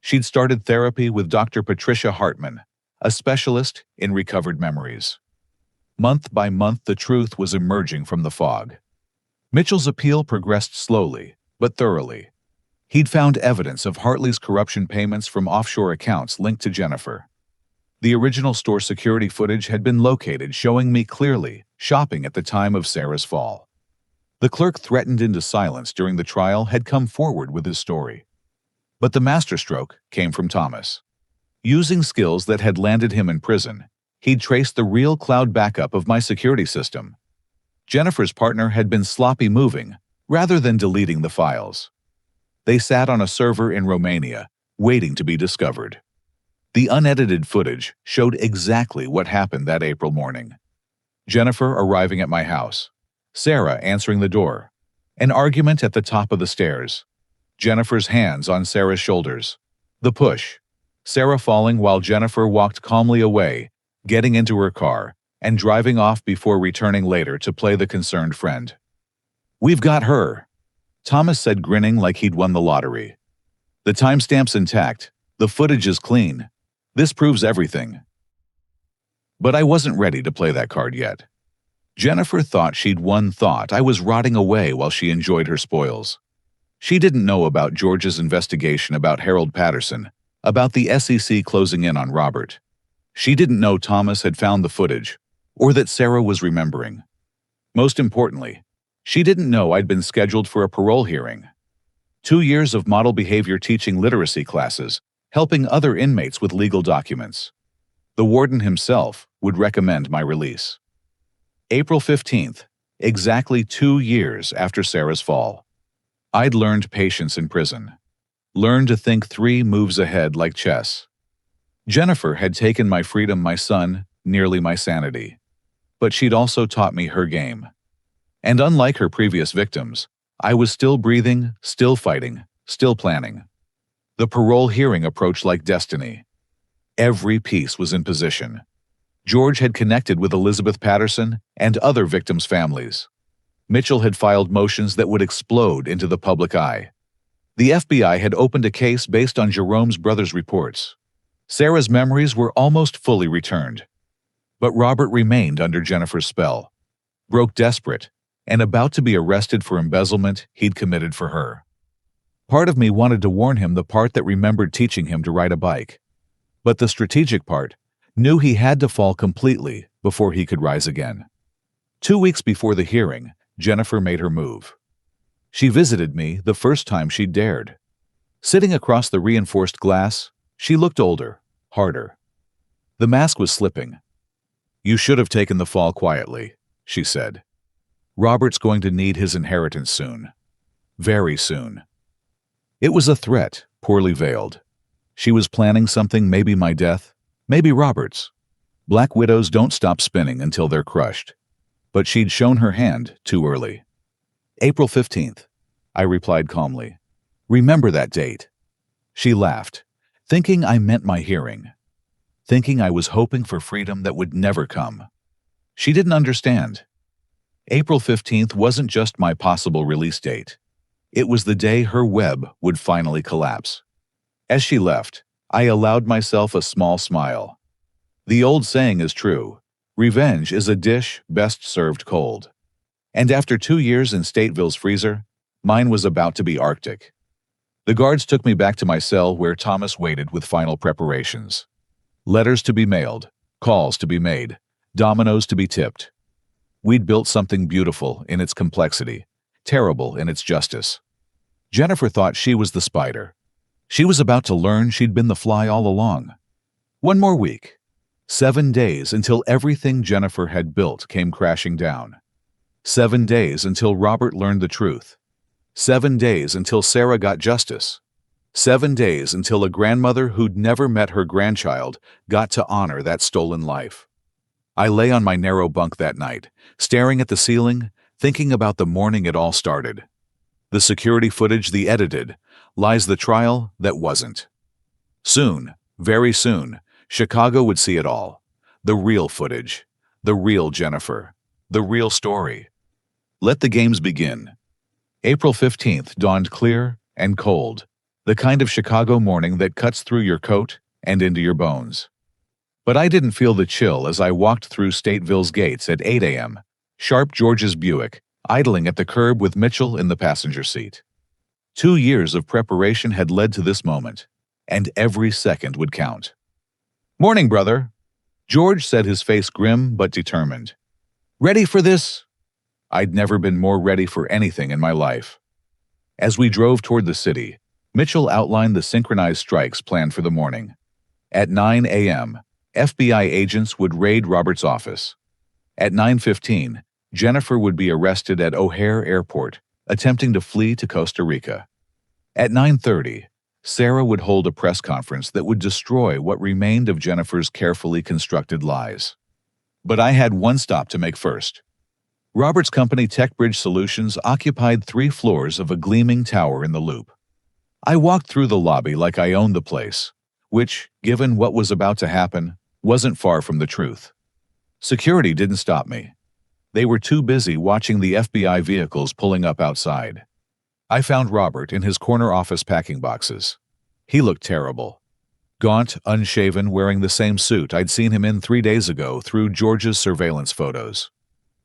She'd started therapy with Dr. Patricia Hartman, a specialist in recovered memories. Month by month, the truth was emerging from the fog. Mitchell's appeal progressed slowly, but thoroughly. He'd found evidence of Hartley's corruption payments from offshore accounts linked to Jennifer. The original store security footage had been located, showing me clearly shopping at the time of Sarah's fall. The clerk, threatened into silence during the trial, had come forward with his story. But the masterstroke came from Thomas. Using skills that had landed him in prison, he'd traced the real cloud backup of my security system. Jennifer's partner had been sloppy moving rather than deleting the files. They sat on a server in Romania, waiting to be discovered. The unedited footage showed exactly what happened that April morning. Jennifer arriving at my house. Sarah answering the door. An argument at the top of the stairs. Jennifer's hands on Sarah's shoulders. The push. Sarah falling while Jennifer walked calmly away, getting into her car, and driving off before returning later to play the concerned friend. "We've got her," Thomas said, grinning like he'd won the lottery. "The timestamp's intact. The footage is clean. This proves everything." But I wasn't ready to play that card yet. Jennifer thought she'd won, thought I was rotting away while she enjoyed her spoils. She didn't know about George's investigation about Harold Patterson, about the SEC closing in on Robert. She didn't know Thomas had found the footage, or that Sarah was remembering. Most importantly, she didn't know I'd been scheduled for a parole hearing. 2 years of model behavior teaching literacy classes, helping other inmates with legal documents. The warden himself would recommend my release. April 15th, exactly 2 years after Sarah's fall. I'd learned patience in prison. Learned to think 3 moves ahead like chess. Jennifer had taken my freedom, my son, nearly my sanity. But she'd also taught me her game. And unlike her previous victims, I was still breathing, still fighting, still planning. The parole hearing approached like destiny. Every piece was in position. George had connected with Elizabeth Patterson and other victims' families. Mitchell had filed motions that would explode into the public eye. The FBI had opened a case based on Jerome's brother's reports. Sarah's memories were almost fully returned. But Robert remained under Jennifer's spell, broke desperate, and about to be arrested for embezzlement he'd committed for her. Part of me wanted to warn him, the part that remembered teaching him to ride a bike. But the strategic part knew he had to fall completely before he could rise again. 2 weeks before the hearing, Jennifer made her move. She visited me the first time she'd dared. Sitting across the reinforced glass, she looked older, harder. The mask was slipping. "You should have taken the fall quietly," she said. "Robert's going to need his inheritance soon. Very soon." It was a threat, poorly veiled. She was planning something, maybe my death, maybe Robert's. Black widows don't stop spinning until they're crushed. But she'd shown her hand too early. April 15th, I replied calmly. "Remember that date." She laughed, thinking I meant my hearing. Thinking I was hoping for freedom that would never come. She didn't understand. April 15th wasn't just my possible release date. It was the day her web would finally collapse. As she left, I allowed myself a small smile. The old saying is true: revenge is a dish best served cold. And after 2 years in Stateville's freezer, mine was about to be Arctic. The guards took me back to my cell where Thomas waited with final preparations. Letters to be mailed, calls to be made, dominoes to be tipped. We'd built something beautiful in its complexity, terrible in its justice. Jennifer thought she was the spider. She was about to learn she'd been the fly all along. 1 more week. 7 days until everything Jennifer had built came crashing down. 7 days until Robert learned the truth. 7 days until Sarah got justice. 7 days until a grandmother who'd never met her grandchild got to honor that stolen life. I lay on my narrow bunk that night, staring at the ceiling, thinking about the morning it all started. The security footage, the edited, lies the trial that wasn't. Soon, very soon, Chicago would see it all. The real footage, the real Jennifer, the real story. Let the games begin. April 15th dawned clear and cold, the kind of Chicago morning that cuts through your coat and into your bones. But I didn't feel the chill as I walked through Stateville's gates at 8 a.m., sharp George's Buick, idling at the curb with Mitchell in the passenger seat. 2 years of preparation had led to this moment, and every second would count. "Morning, brother," George said, his face grim but determined. "Ready for this?" I'd never been more ready for anything in my life. As we drove toward the city, Mitchell outlined the synchronized strikes planned for the morning. At 9 a.m., FBI agents would raid Robert's office. At 9:15, Jennifer would be arrested at O'Hare Airport, attempting to flee to Costa Rica. At 9:30, Sarah would hold a press conference that would destroy what remained of Jennifer's carefully constructed lies. But I had one stop to make first. Robert's company, TechBridge Solutions, occupied 3 floors of a gleaming tower in the Loop. I walked through the lobby like I owned the place, which, given what was about to happen, wasn't far from the truth. Security didn't stop me. They were too busy watching the FBI vehicles pulling up outside. I found Robert in his corner office packing boxes. He looked terrible. Gaunt, unshaven, wearing the same suit I'd seen him in 3 days ago through George's surveillance photos.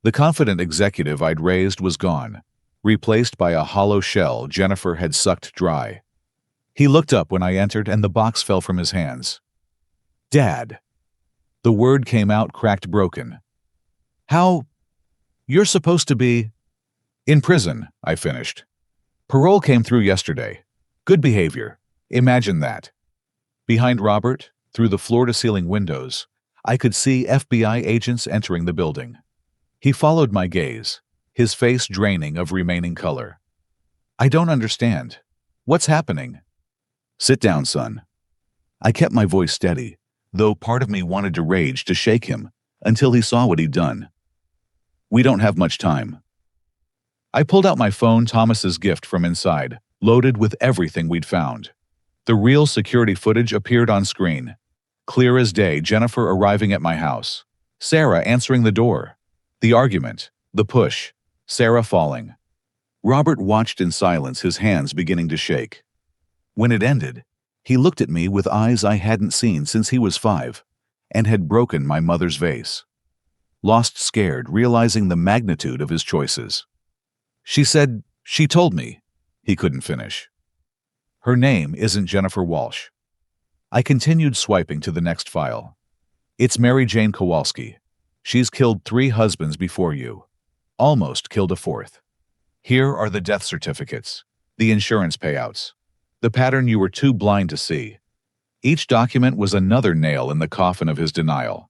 The confident executive I'd raised was gone, replaced by a hollow shell Jennifer had sucked dry. He looked up when I entered and the box fell from his hands. "Dad." The word came out cracked, broken. "How? You're supposed to be—" "In prison," I finished. "Parole came through yesterday. Good behavior. Imagine that." Behind Robert, through the floor-to-ceiling windows, I could see FBI agents entering the building. He followed my gaze, his face draining of remaining color. I don't understand. What's happening? Sit down, son. I kept my voice steady, though part of me wanted to rage to shake him until he saw what he'd done. We don't have much time. I pulled out my phone, Thomas's gift, from inside, loaded with everything we'd found. The real security footage appeared on screen. Clear as day, Jennifer arriving at my house. Sarah answering the door. The argument. The push. Sarah falling. Robert watched in silence, his hands beginning to shake. When it ended, he looked at me with eyes I hadn't seen since he was 5, and had broken my mother's vase. Lost, scared, realizing the magnitude of his choices. She said, she told me. He couldn't finish. Her name isn't Jennifer Walsh. I continued swiping to the next file. It's Mary Jane Kowalski. She's killed 3 husbands before you. Almost killed a 4th. Here are the death certificates, the insurance payouts, the pattern you were too blind to see. Each document was another nail in the coffin of his denial.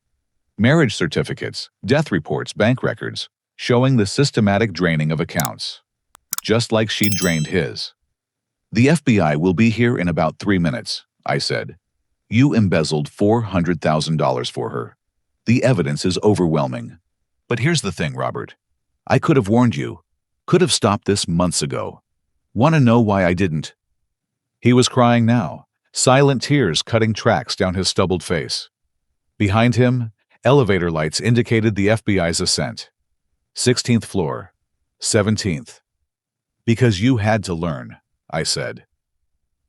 Marriage certificates, death reports, bank records, showing the systematic draining of accounts. Just like she'd drained his. The FBI will be here in about 3 minutes, I said. You embezzled $400,000 for her. The evidence is overwhelming. But here's the thing, Robert. I could have warned you. Could have stopped this months ago. Want to know why I didn't? He was crying now, silent tears cutting tracks down his stubbled face. Behind him, elevator lights indicated the FBI's ascent. 16th floor. 17th. Because you had to learn, I said.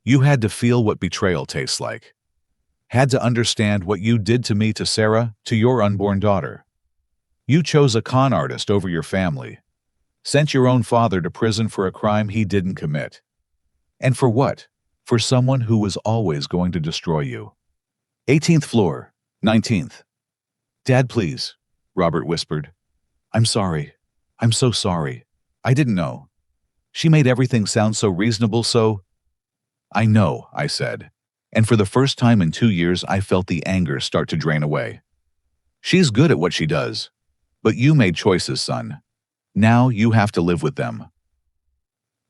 You had to feel what betrayal tastes like. Had to understand what you did to me, to Sarah, to your unborn daughter. You chose a con artist over your family. Sent your own father to prison for a crime he didn't commit. And for what? For someone who was always going to destroy you. 18th floor. 19th. Dad, please, Robert whispered. I'm sorry. I'm so sorry. I didn't know. She made everything sound so reasonable, so... I know, I said. And for the first time in 2 years, I felt the anger start to drain away. She's good at what she does. But you made choices, son. Now you have to live with them.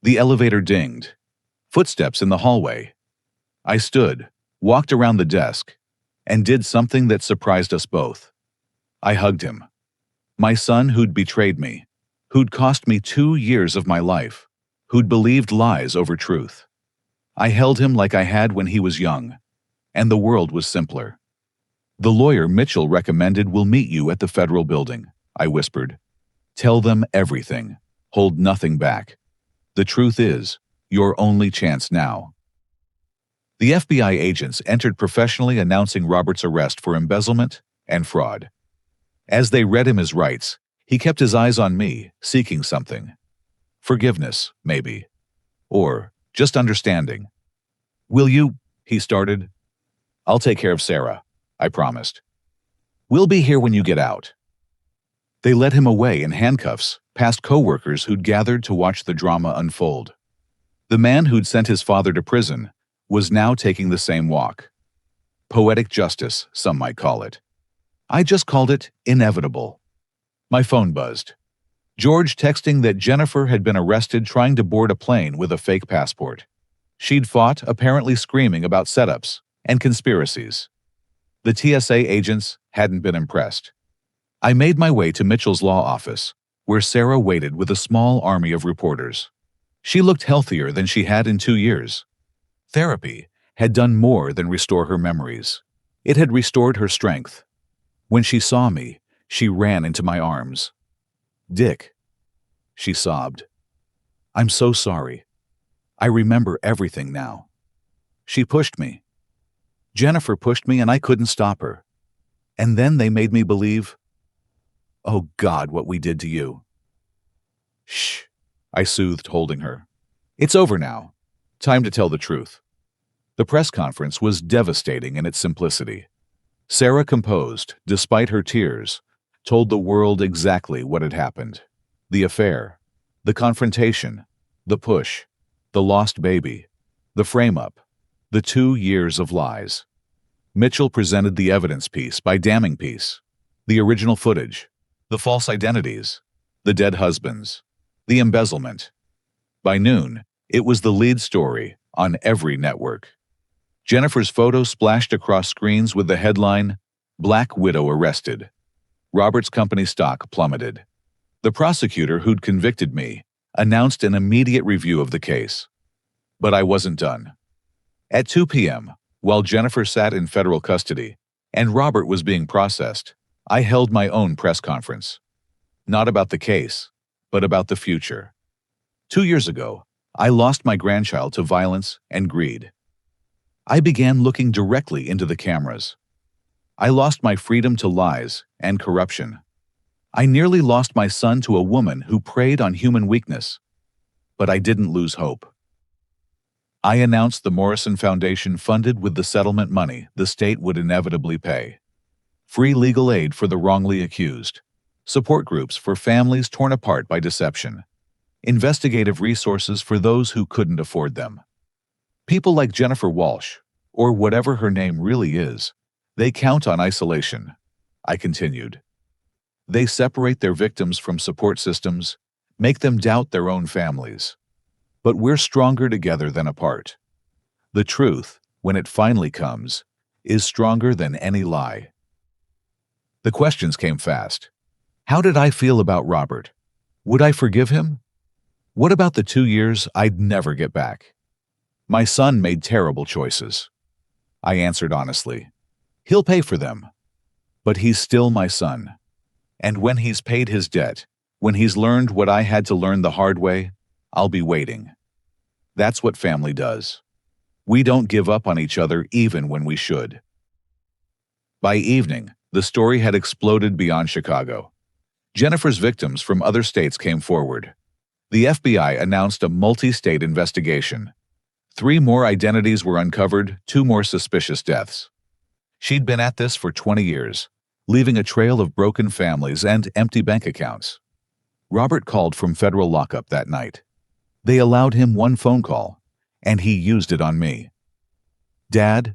The elevator dinged. Footsteps in the hallway. I stood, walked around the desk, and did something that surprised us both. I hugged him. My son who'd betrayed me, who'd cost me 2 years of my life, who'd believed lies over truth. I held him like I had when he was young, and the world was simpler. The lawyer Mitchell recommended will meet you at the federal building, I whispered. Tell them everything. Hold nothing back. The truth is, your only chance now. The FBI agents entered professionally, announcing Robert's arrest for embezzlement and fraud. As they read him his rights, he kept his eyes on me, seeking something. Forgiveness, maybe. Or just understanding. Will you? He started. I'll take care of Sarah, I promised. We'll be here when you get out. They led him away in handcuffs, past co-workers who'd gathered to watch the drama unfold. The man who'd sent his father to prison was now taking the same walk. Poetic justice, some might call it. I just called it inevitable. My phone buzzed. George texting that Jennifer had been arrested trying to board a plane with a fake passport. She'd fought, apparently screaming about setups and conspiracies. The TSA agents hadn't been impressed. I made my way to Mitchell's law office, where Sarah waited with a small army of reporters. She looked healthier than she had in 2 years. Therapy had done more than restore her memories. It had restored her strength. When she saw me, she ran into my arms. Dick, she sobbed. I'm so sorry. I remember everything now. She pushed me. Jennifer pushed me and I couldn't stop her. And then they made me believe... Oh God, what we did to you. Shh, I soothed, holding her. It's over now. Time to tell the truth. The press conference was devastating in its simplicity. Sarah, composed, despite her tears, told the world exactly what had happened. The affair, the confrontation, the push, the lost baby, the frame-up, the 2 years of lies. Mitchell presented the evidence piece by damning piece. The original footage, the false identities, the dead husbands, the embezzlement. By noon, it was the lead story on every network. Jennifer's photo splashed across screens with the headline, "Black Widow Arrested." Robert's company stock plummeted. The prosecutor who'd convicted me announced an immediate review of the case. But I wasn't done. At 2 p.m., while Jennifer sat in federal custody and Robert was being processed, I held my own press conference. Not about the case, but about the future. 2 years ago, I lost my grandchild to violence and greed. I began looking directly into the cameras. I lost my freedom to lies and corruption. I nearly lost my son to a woman who preyed on human weakness. But I didn't lose hope. I announced the Morrison Foundation funded with the settlement money the state would inevitably pay. Free legal aid for the wrongly accused. Support groups for families torn apart by deception. Investigative resources for those who couldn't afford them. People like Jennifer Walsh, or whatever her name really is, they count on isolation. I continued. They separate their victims from support systems, make them doubt their own families. But we're stronger together than apart. The truth, when it finally comes, is stronger than any lie. The questions came fast. How did I feel about Robert? Would I forgive him? What about the 2 years I'd never get back? My son made terrible choices. I answered honestly. He'll pay for them. But he's still my son. And when he's paid his debt, when he's learned what I had to learn the hard way, I'll be waiting. That's what family does. We don't give up on each other even when we should. By evening, the story had exploded beyond Chicago. Jennifer's victims from other states came forward. The FBI announced a multi-state investigation. 3 more identities were uncovered, 2 more suspicious deaths. She'd been at this for 20 years, leaving a trail of broken families and empty bank accounts. Robert called from federal lockup that night. They allowed him 1 phone call, and he used it on me. Dad?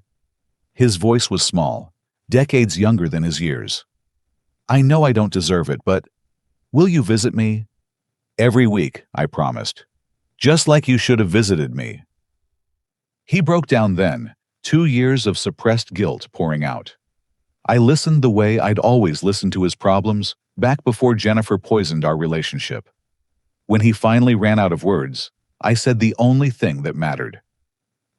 His voice was small, decades younger than his years. I know I don't deserve it, but will you visit me? Every week, I promised. Just like you should have visited me. He broke down then, 2 years of suppressed guilt pouring out. I listened the way I'd always listened to his problems back before Jennifer poisoned our relationship. When he finally ran out of words, I said the only thing that mattered.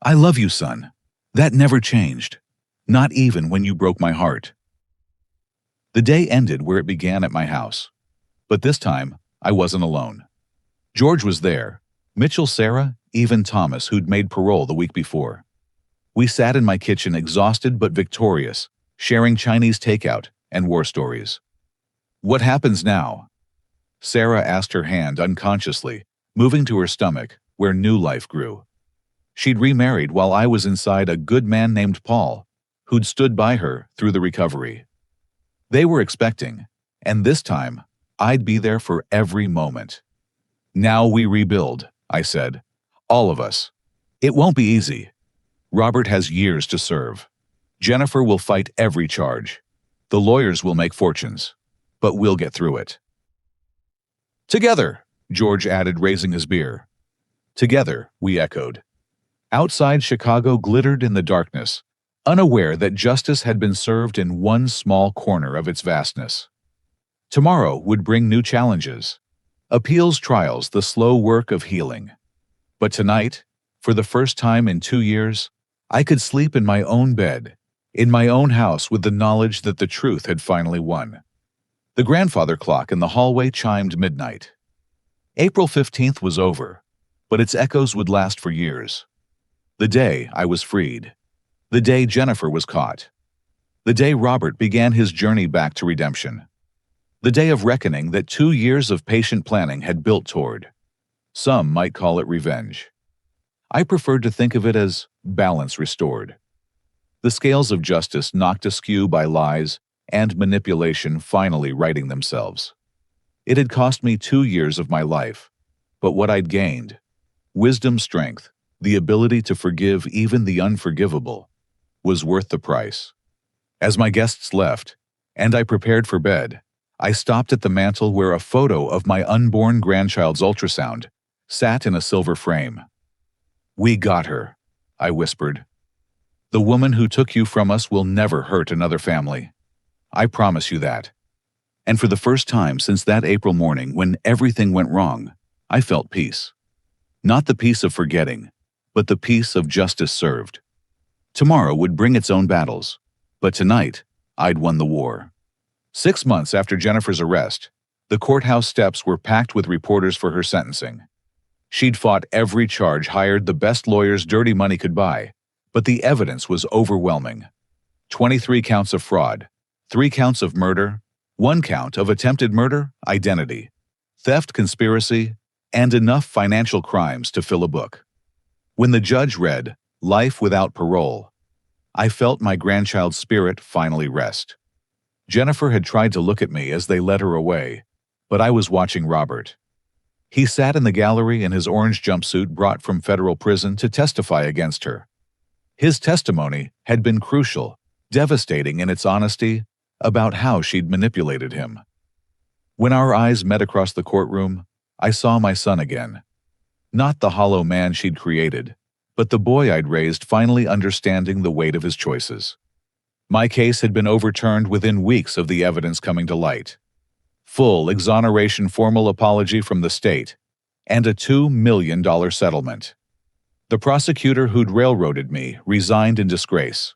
I love you, son. That never changed. Not even when you broke my heart. The day ended where it began at my house. But this time, I wasn't alone. George was there, Mitchell, Sarah, even Thomas, who'd made parole the week before. We sat in my kitchen exhausted but victorious, sharing Chinese takeout and war stories. What happens now? Sarah asked, her hand unconsciously, moving to her stomach, where new life grew. She'd remarried while I was inside a good man named Paul, who'd stood by her through the recovery. They were expecting, and this time, I'd be there for every moment. Now we rebuild, I said. All of us. It won't be easy. Robert has years to serve. Jennifer will fight every charge. The lawyers will make fortunes. But we'll get through it. Together, George added, raising his beer. Together, we echoed. Outside Chicago glittered in the darkness, unaware that justice had been served in one small corner of its vastness. Tomorrow would bring new challenges. Appeals, trials, the slow work of healing. But tonight, for the first time in 2 years, I could sleep in my own bed, in my own house, with the knowledge that the truth had finally won. The grandfather clock in the hallway chimed midnight. April 15th was over, but its echoes would last for years. The day I was freed. The day Jennifer was caught. The day Robert began his journey back to redemption. The day of reckoning that 2 years of patient planning had built toward. Some might call it revenge. I preferred to think of it as balance restored. The scales of justice knocked askew by lies and manipulation finally righting themselves. It had cost me 2 years of my life, but what I'd gained, wisdom, strength, the ability to forgive even the unforgivable, was worth the price. As my guests left, and I prepared for bed, I stopped at the mantel where a photo of my unborn grandchild's ultrasound sat in a silver frame. "We got her," I whispered. "The woman who took you from us will never hurt another family. I promise you that." And for the first time since that April morning when everything went wrong, I felt peace. Not the peace of forgetting, but the peace of justice served. Tomorrow would bring its own battles, but tonight, I'd won the war. 6 months after Jennifer's arrest, the courthouse steps were packed with reporters for her sentencing. She'd fought every charge, hired the best lawyers dirty money could buy, but the evidence was overwhelming. 23 counts of fraud, 3 counts of murder, 1 count of attempted murder, identity, theft, conspiracy, and enough financial crimes to fill a book. When the judge read, "Life without parole," I felt my grandchild's spirit finally rest. Jennifer had tried to look at me as they led her away, but I was watching Robert. He sat in the gallery in his orange jumpsuit brought from federal prison to testify against her. His testimony had been crucial, devastating in its honesty about how she'd manipulated him. When our eyes met across the courtroom, I saw my son again. Not the hollow man she'd created, but the boy I'd raised finally understanding the weight of his choices. My case had been overturned within weeks of the evidence coming to light. Full exoneration, formal apology from the state, and a $2 million settlement. The prosecutor who'd railroaded me resigned in disgrace.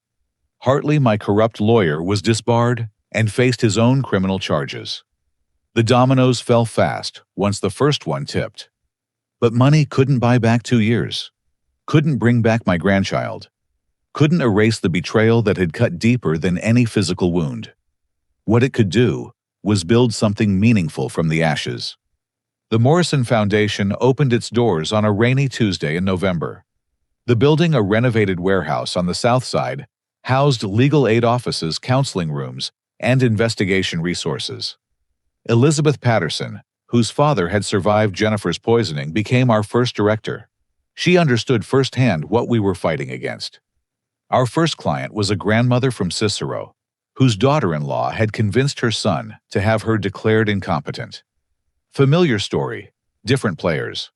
Hartley, my corrupt lawyer, was disbarred and faced his own criminal charges. The dominoes fell fast once the first one tipped. But money couldn't buy back 2 years. Couldn't bring back my grandchild. Couldn't erase the betrayal that had cut deeper than any physical wound. What it could do was build something meaningful from the ashes. The Morrison Foundation opened its doors on a rainy Tuesday in November. The building, a renovated warehouse on the south side, housed legal aid offices, counseling rooms, and investigation resources. Elizabeth Patterson, whose father had survived Jennifer's poisoning, became our first director. She understood firsthand what we were fighting against. Our first client was a grandmother from Cicero, whose daughter-in-law had convinced her son to have her declared incompetent. Familiar story, different players.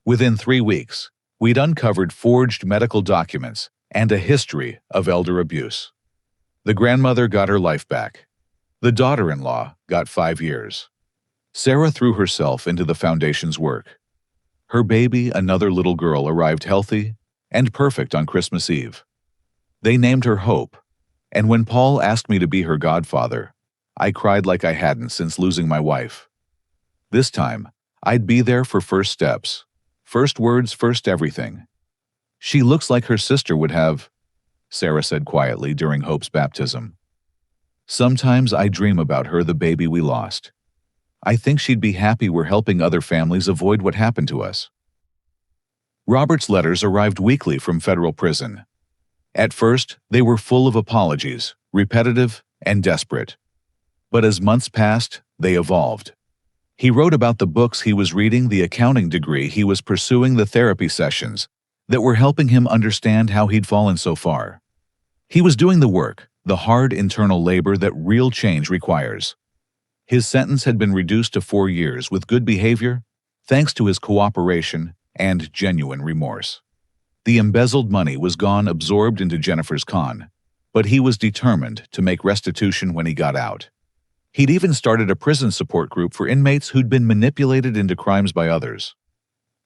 Within 3 weeks, we'd uncovered forged medical documents and a history of elder abuse. The grandmother got her life back. The daughter-in-law got 5 years. Sarah threw herself into the foundation's work. Her baby, another little girl, arrived healthy and perfect on Christmas Eve. They named her Hope, and when Paul asked me to be her godfather, I cried like I hadn't since losing my wife. This time, I'd be there for first steps, first words, first everything. "She looks like her sister would have," Sarah said quietly during Hope's baptism. "Sometimes I dream about her, the baby we lost. I think she'd be happy we're helping other families avoid what happened to us." Robert's letters arrived weekly from federal prison. At first, they were full of apologies, repetitive and desperate. But as months passed, they evolved. He wrote about the books he was reading, the accounting degree he was pursuing, the therapy sessions that were helping him understand how he'd fallen so far. He was doing the work, the hard internal labor that real change requires. His sentence had been reduced to 4 years with good behavior, thanks to his cooperation and genuine remorse. The embezzled money was gone, absorbed into Jennifer's con, but he was determined to make restitution when he got out. He'd even started a prison support group for inmates who'd been manipulated into crimes by others.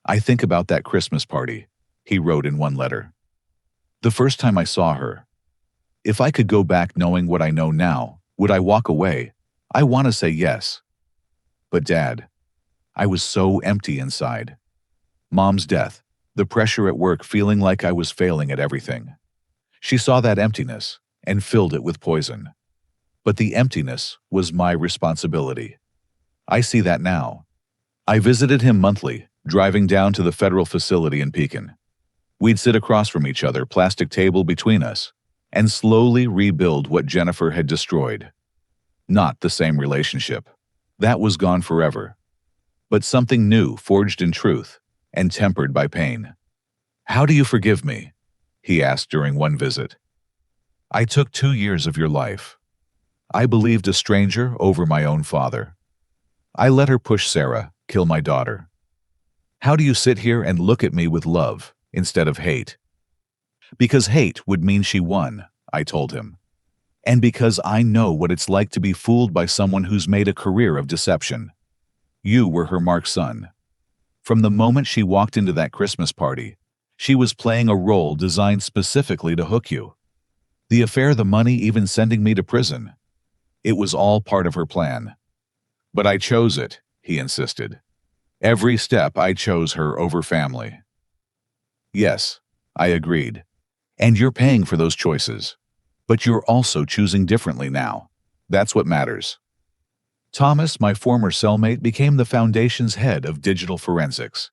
"I think about that Christmas party," he wrote in one letter. "The first time I saw her. If I could go back knowing what I know now, would I walk away? I want to say yes. But Dad, I was so empty inside. Mom's death, the pressure at work, feeling like I was failing at everything. She saw that emptiness and filled it with poison. But the emptiness was my responsibility. I see that now." I visited him monthly, driving down to the federal facility in Pekin. We'd sit across from each other, plastic table between us, and slowly rebuild what Jennifer had destroyed. Not the same relationship. That was gone forever. But something new, forged in truth and tempered by pain. "How do you forgive me?" he asked during one visit. I took 2 years of your life. I believed a stranger over my own father. I let her push Sarah, kill my daughter. How do you sit here and look at me with love instead of hate? Because hate would mean she won, I told him. And because I know what it's like to be fooled by someone who's made a career of deception. You were her marked son. From the moment she walked into that Christmas party, she was playing a role designed specifically to hook you. The affair, the money, even sending me to prison. It was all part of her plan. But I chose it, he insisted. Every step I chose her over family. Yes, I agreed. And you're paying for those choices. But you're also choosing differently now. That's what matters. Thomas, my former cellmate, became the Foundation's head of digital forensics.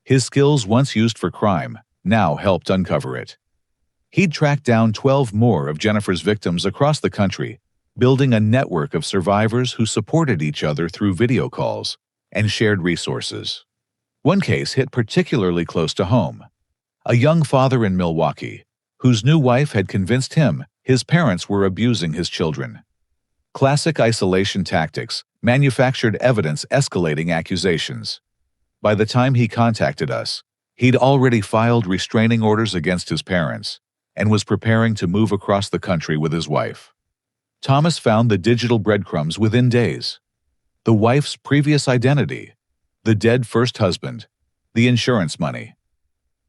His skills, once used for crime, now helped uncover it. He'd tracked down 12 more of Jennifer's victims across the country, building a network of survivors who supported each other through video calls and shared resources. One case hit particularly close to home. A young father in Milwaukee, whose new wife had convinced him his parents were abusing his children. Classic isolation tactics, manufactured evidence, escalating accusations. By the time he contacted us, he'd already filed restraining orders against his parents and was preparing to move across the country with his wife. Thomas found the digital breadcrumbs within days. The wife's previous identity, the dead first husband, the insurance money.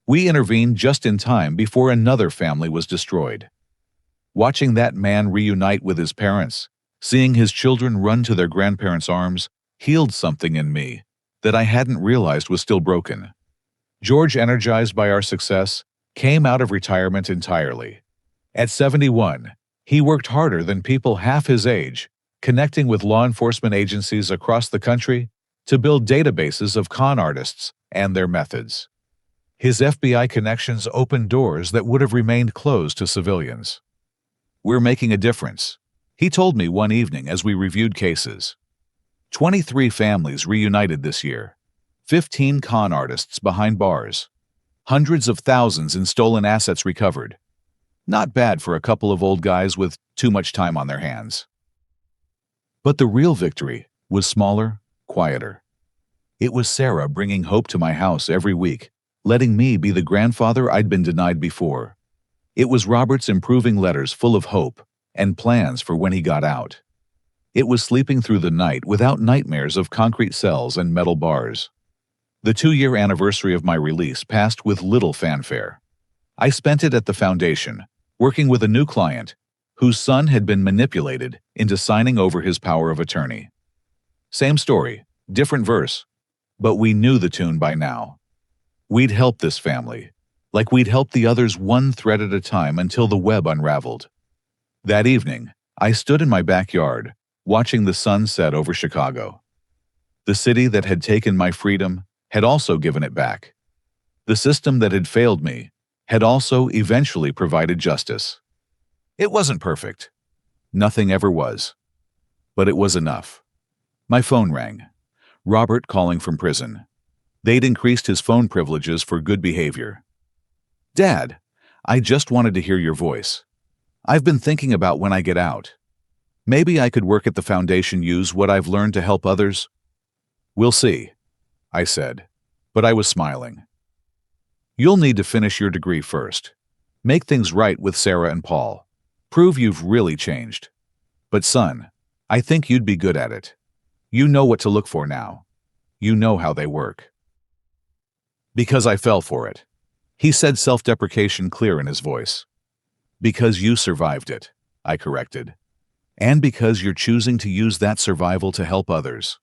We intervened just in time before another family was destroyed. Watching that man reunite with his parents, seeing his children run to their grandparents' arms, healed something in me that I hadn't realized was still broken. George, energized by our success, came out of retirement entirely. At 71, he worked harder than people half his age, connecting with law enforcement agencies across the country to build databases of con artists and their methods. His FBI connections opened doors that would have remained closed to civilians. We're making a difference, he told me one evening as we reviewed cases. 23 families reunited this year, 15 con artists behind bars, hundreds of thousands in stolen assets recovered. Not bad for a couple of old guys with too much time on their hands. But the real victory was smaller, quieter. It was Sarah bringing hope to my house every week, letting me be the grandfather I'd been denied before. It was Robert's improving letters full of hope and plans for when he got out. It was sleeping through the night without nightmares of concrete cells and metal bars. The 2-year anniversary of my release passed with little fanfare. I spent it at the Foundation, working with a new client whose son had been manipulated into signing over his power of attorney. Same story, different verse, but we knew the tune by now. We'd help this family, like we'd help the others, one thread at a time until the web unraveled. That evening, I stood in my backyard, watching the sun set over Chicago. The city that had taken my freedom had also given it back. The system that had failed me had also eventually provided justice. It wasn't perfect. Nothing ever was. But it was enough. My phone rang. Robert calling from prison. They'd increased his phone privileges for good behavior. Dad, I just wanted to hear your voice. I've been thinking about when I get out. Maybe I could work at the Foundation, use what I've learned to help others. We'll see, I said, but I was smiling. You'll need to finish your degree first. Make things right with Sarah and Paul. Prove you've really changed. But son, I think you'd be good at it. You know what to look for now. You know how they work. Because I fell for it. He said, self-deprecation clear in his voice. Because you survived it, I corrected. And because you're choosing to use that survival to help others.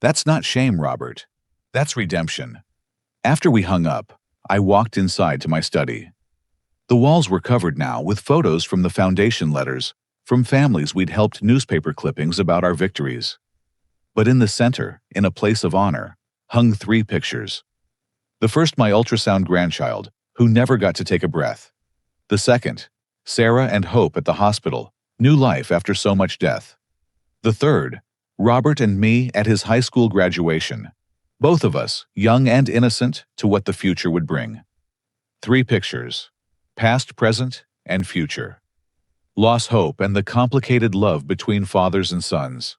That's not shame, Robert. That's redemption. After we hung up, I walked inside to my study. The walls were covered now with photos from the Foundation, letters from families we'd helped, newspaper clippings about our victories. But in the center, in a place of honor, hung 3 pictures. The first, my ultrasound grandchild, who never got to take a breath. The second, Sarah and Hope at the hospital, new life after so much death. The third, Robert and me at his high school graduation, both of us young and innocent to what the future would bring. 3 pictures, past, present, and future. lost hope, and the complicated love between fathers and sons.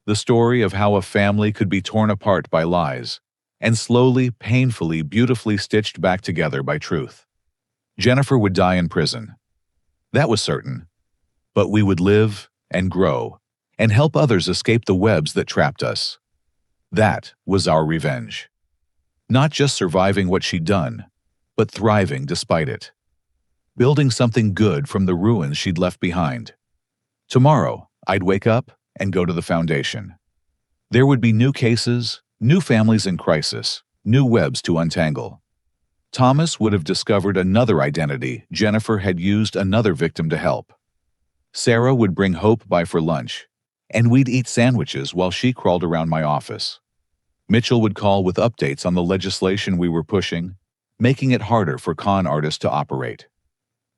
The story of how a family could be torn apart by lies and slowly, painfully, beautifully stitched back together by truth. Jennifer would die in prison. That was certain. But we would live and grow and help others escape the webs that trapped us. That was our revenge. Not just surviving what she'd done, but thriving despite it. Building something good from the ruins she'd left behind. Tomorrow, I'd wake up and go to the foundation. There would be new cases, new families in crisis, new webs to untangle. Thomas would have discovered another identity. Jennifer had used another victim to help. Sarah would bring hope by for lunch, and we'd eat sandwiches while she crawled around my office. Mitchell would call with updates on the legislation we were pushing, making it harder for con artists to operate.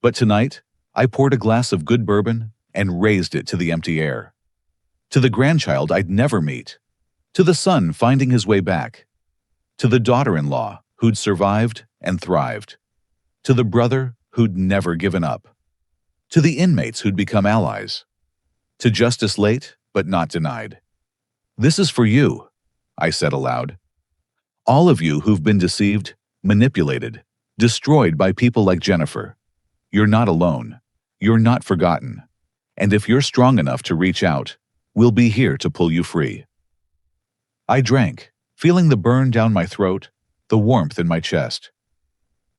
But tonight, I poured a glass of good bourbon and raised it to the empty air. To the grandchild I'd never meet. To the son finding his way back. To the daughter-in-law who'd survived and thrived. To the brother who'd never given up. To the inmates who'd become allies. To justice late but not denied. This is for you, I said aloud. All of you who've been deceived, manipulated, destroyed by people like Jennifer. You're not alone. You're not forgotten. And if you're strong enough to reach out, we'll be here to pull you free. I drank, feeling the burn down my throat, the warmth in my chest.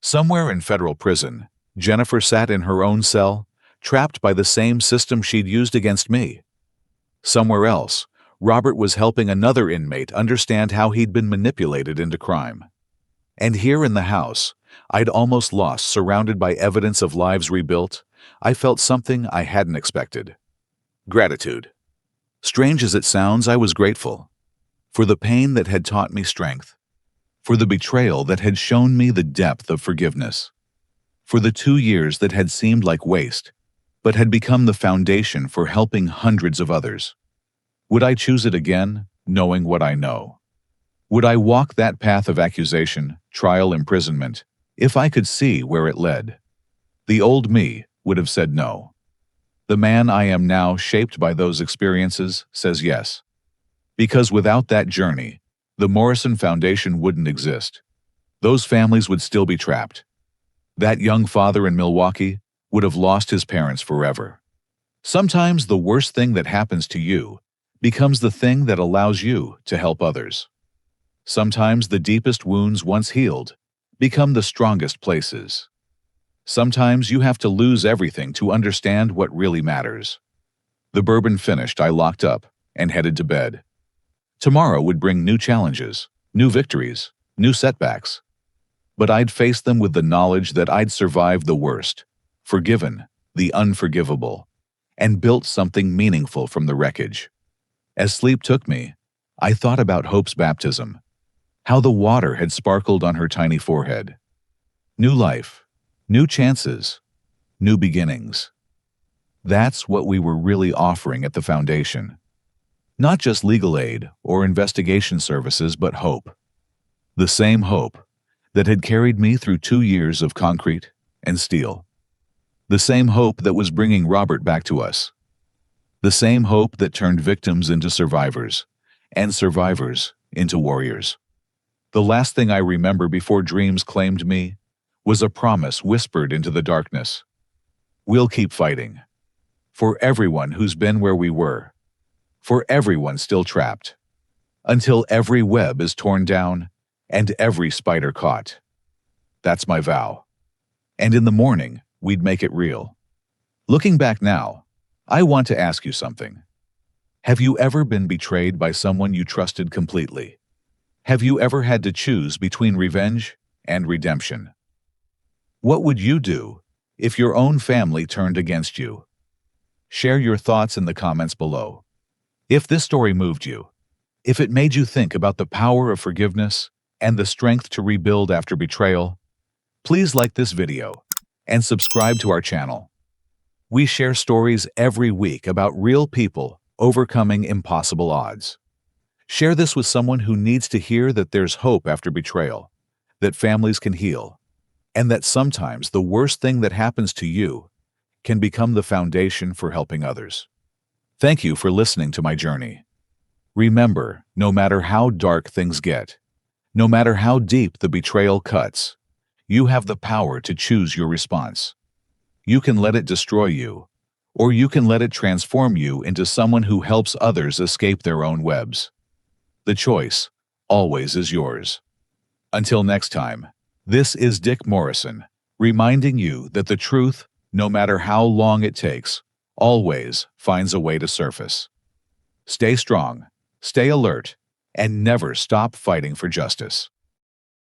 Somewhere in federal prison, Jennifer sat in her own cell, trapped by the same system she'd used against me. Somewhere else, Robert was helping another inmate understand how he'd been manipulated into crime. And here in the house, I'd almost lost, surrounded by evidence of lives rebuilt, I felt something I hadn't expected. Gratitude. Strange as it sounds, I was grateful. For the pain that had taught me strength. For the betrayal that had shown me the depth of forgiveness. For the 2 years that had seemed like waste, but had become the foundation for helping hundreds of others. Would I choose it again, knowing what I know? Would I walk that path of accusation, trial, imprisonment, if I could see where it led? The old me would have said no. The man I am now, shaped by those experiences, says yes. Because without that journey, the Morrison Foundation wouldn't exist. Those families would still be trapped. That young father in Milwaukee would have lost his parents forever. Sometimes the worst thing that happens to you becomes the thing that allows you to help others. Sometimes the deepest wounds once healed become the strongest places. Sometimes you have to lose everything to understand what really matters. The bourbon finished, I locked up and headed to bed. Tomorrow would bring new challenges, new victories, new setbacks. But I'd face them with the knowledge that I'd survived the worst, forgiven the unforgivable, and built something meaningful from the wreckage. As sleep took me, I thought about Hope's baptism, how the water had sparkled on her tiny forehead. New life, new chances, new beginnings. That's what we were really offering at the foundation. Not just legal aid or investigation services, but hope. The same hope that had carried me through 2 years of concrete and steel. The same hope that was bringing Robert back to us. The same hope that turned victims into survivors, and survivors into warriors. The last thing I remember before dreams claimed me was a promise whispered into the darkness. We'll keep fighting. For everyone who's been where we were. For everyone still trapped. Until every web is torn down and every spider caught. That's my vow. And in the morning, we'd make it real. Looking back now, I want to ask you something. Have you ever been betrayed by someone you trusted completely? Have you ever had to choose between revenge and redemption? What would you do if your own family turned against you? Share your thoughts in the comments below. If this story moved you, if it made you think about the power of forgiveness and the strength to rebuild after betrayal, please like this video and subscribe to our channel. We share stories every week about real people overcoming impossible odds. Share this with someone who needs to hear that there's hope after betrayal, that families can heal, and that sometimes the worst thing that happens to you can become the foundation for helping others. Thank you for listening to my journey. Remember, no matter how dark things get, no matter how deep the betrayal cuts, you have the power to choose your response. You can let it destroy you, or you can let it transform you into someone who helps others escape their own webs. The choice always is yours. Until next time, this is Dick Morrison, reminding you that the truth, no matter how long it takes, always finds a way to surface. Stay strong, stay alert, and never stop fighting for justice.